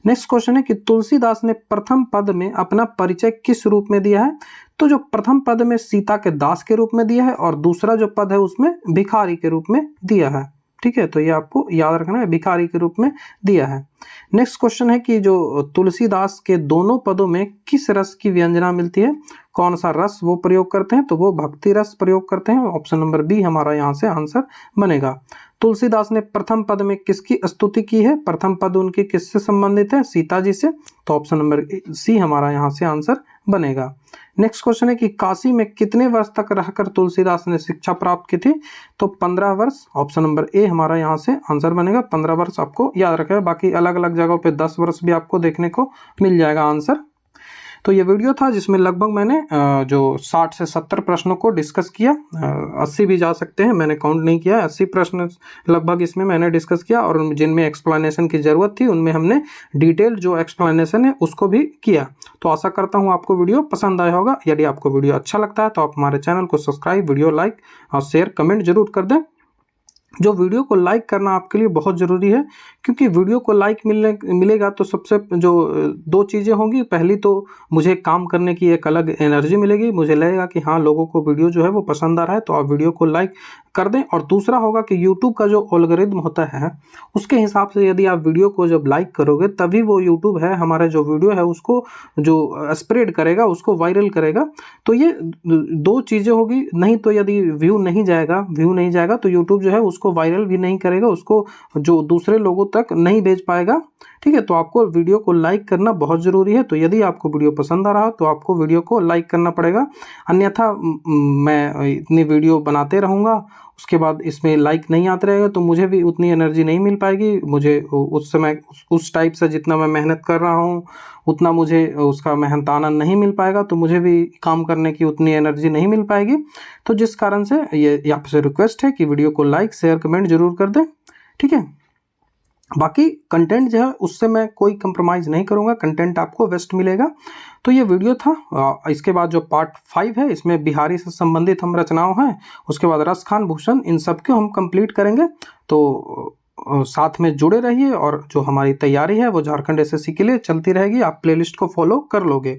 नेक्स्ट क्वेश्चन है कि तुलसीदास ने प्रथम पद में अपना परिचय किस रूप में दिया है? तो जो प्रथम पद में सीता के दास के रूप में दिया है और दूसरा जो पद है उसमें भिखारी के रूप में दिया है। ठीक है, तो ये आपको याद रखना है, भिखारी के रूप में दिया है। नेक्स्ट क्वेश्चन है कि जो तुलसीदास के दोनों पदों में किस रस की व्यंजना मिलती है? कौन सा रस वो प्रयोग करते हैं? तो वो भक्ति रस प्रयोग करते हैं। ऑप्शन नंबर बी हमारा यहाँ से आंसर बनेगा। तुलसीदास ने प्रथम पद में किसकी स्तुति की है? प्रथम पद उनकी किससे संबंधित है? सीता जी से। तो ऑप्शन नंबर सी हमारा यहाँ से आंसर बनेगा। नेक्स्ट क्वेश्चन है कि काशी में कितने वर्ष तक रहकर तुलसीदास ने शिक्षा प्राप्त की थी? तो 15 वर्ष। ऑप्शन नंबर ए हमारा यहाँ से आंसर बनेगा। 15 वर्ष आपको याद रखेगा, बाकी अलग अलग जगहों पे 10 वर्ष भी आपको देखने को मिल जाएगा आंसर। तो ये वीडियो था जिसमें लगभग मैंने जो 60 से 70 प्रश्नों को डिस्कस किया, 80 भी जा सकते हैं, मैंने काउंट नहीं किया, 80 प्रश्न लगभग इसमें मैंने डिस्कस किया और जिनमें एक्सप्लेनेशन की ज़रूरत थी उनमें हमने डिटेल जो एक्सप्लेनेशन है उसको भी किया। तो आशा करता हूँ आपको वीडियो पसंद आया होगा। यदि आपको वीडियो अच्छा लगता है तो आप हमारे चैनल को सब्सक्राइब, वीडियो लाइक और शेयर, कमेंट जरूर कर दें। जो वीडियो को लाइक करना आपके लिए बहुत ज़रूरी है, क्योंकि वीडियो को लाइक मिलेगा तो सबसे जो 2 चीज़ें होंगी। पहली तो मुझे काम करने की एक अलग एनर्जी मिलेगी, मुझे लगेगा कि हाँ लोगों को वीडियो जो है वो पसंद आ रहा है, तो आप वीडियो को लाइक कर दें। और दूसरा होगा कि यूट्यूब का जो एल्गोरिथम होता है उसके हिसाब से यदि आप वीडियो को जब लाइक करोगे तभी वो यूट्यूब है हमारे जो वीडियो है उसको जो स्प्रेड करेगा, उसको वायरल करेगा। तो ये 2 चीज़ें होगी। नहीं तो यदि व्यू नहीं जाएगा तो यूट्यूब जो है उसको वायरल भी नहीं करेगा, उसको जो दूसरे लोगों तक नहीं भेज पाएगा। ठीक है, तो आपको वीडियो को लाइक करना बहुत ज़रूरी है। तो यदि आपको वीडियो पसंद आ रहा हो तो आपको वीडियो को लाइक करना पड़ेगा, अन्यथा मैं इतनी वीडियो बनाते रहूँगा, उसके बाद इसमें लाइक नहीं आते रहेगा तो मुझे भी उतनी एनर्जी नहीं मिल पाएगी। मुझे उस समय उस टाइप से जितना मैं मेहनत कर रहा हूँ उतना मुझे उसका मेहनताना नहीं मिल पाएगा, तो मुझे भी काम करने की उतनी एनर्जी नहीं मिल पाएगी। तो जिस कारण से ये आपसे रिक्वेस्ट है कि वीडियो को लाइक, शेयर, कमेंट जरूर कर दें। ठीक है, बाकी कंटेंट जो है उससे मैं कोई कंप्रोमाइज़ नहीं करूँगा, कंटेंट आपको बेस्ट मिलेगा। तो ये वीडियो था। इसके बाद जो पार्ट 5 है इसमें बिहारी से संबंधित हम रचनाओं हैं, उसके बाद रस खान भूषण, इन सब को हम कंप्लीट करेंगे। तो साथ में जुड़े रहिए और जो हमारी तैयारी है वो झारखंड एसएससी के लिए चलती रहेगी। आप प्लेलिस्ट को फॉलो कर लोगे।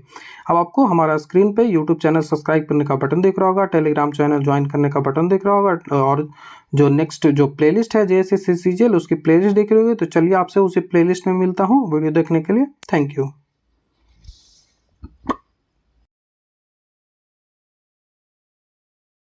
अब आपको हमारा स्क्रीन पे यूट्यूब चैनल सब्सक्राइब करने का बटन दिख रहा होगा, टेलीग्राम चैनल ज्वाइन करने का बटन दिख रहा होगा, और जो नेक्स्ट जो प्लेलिस्ट है जेएसएस सीजीएल उसकी प्लेलिस्ट दिख रही होगी। तो चलिए आपसे उसी प्लेलिस्ट में मिलता हूँ। वीडियो देखने के लिए थैंक यू।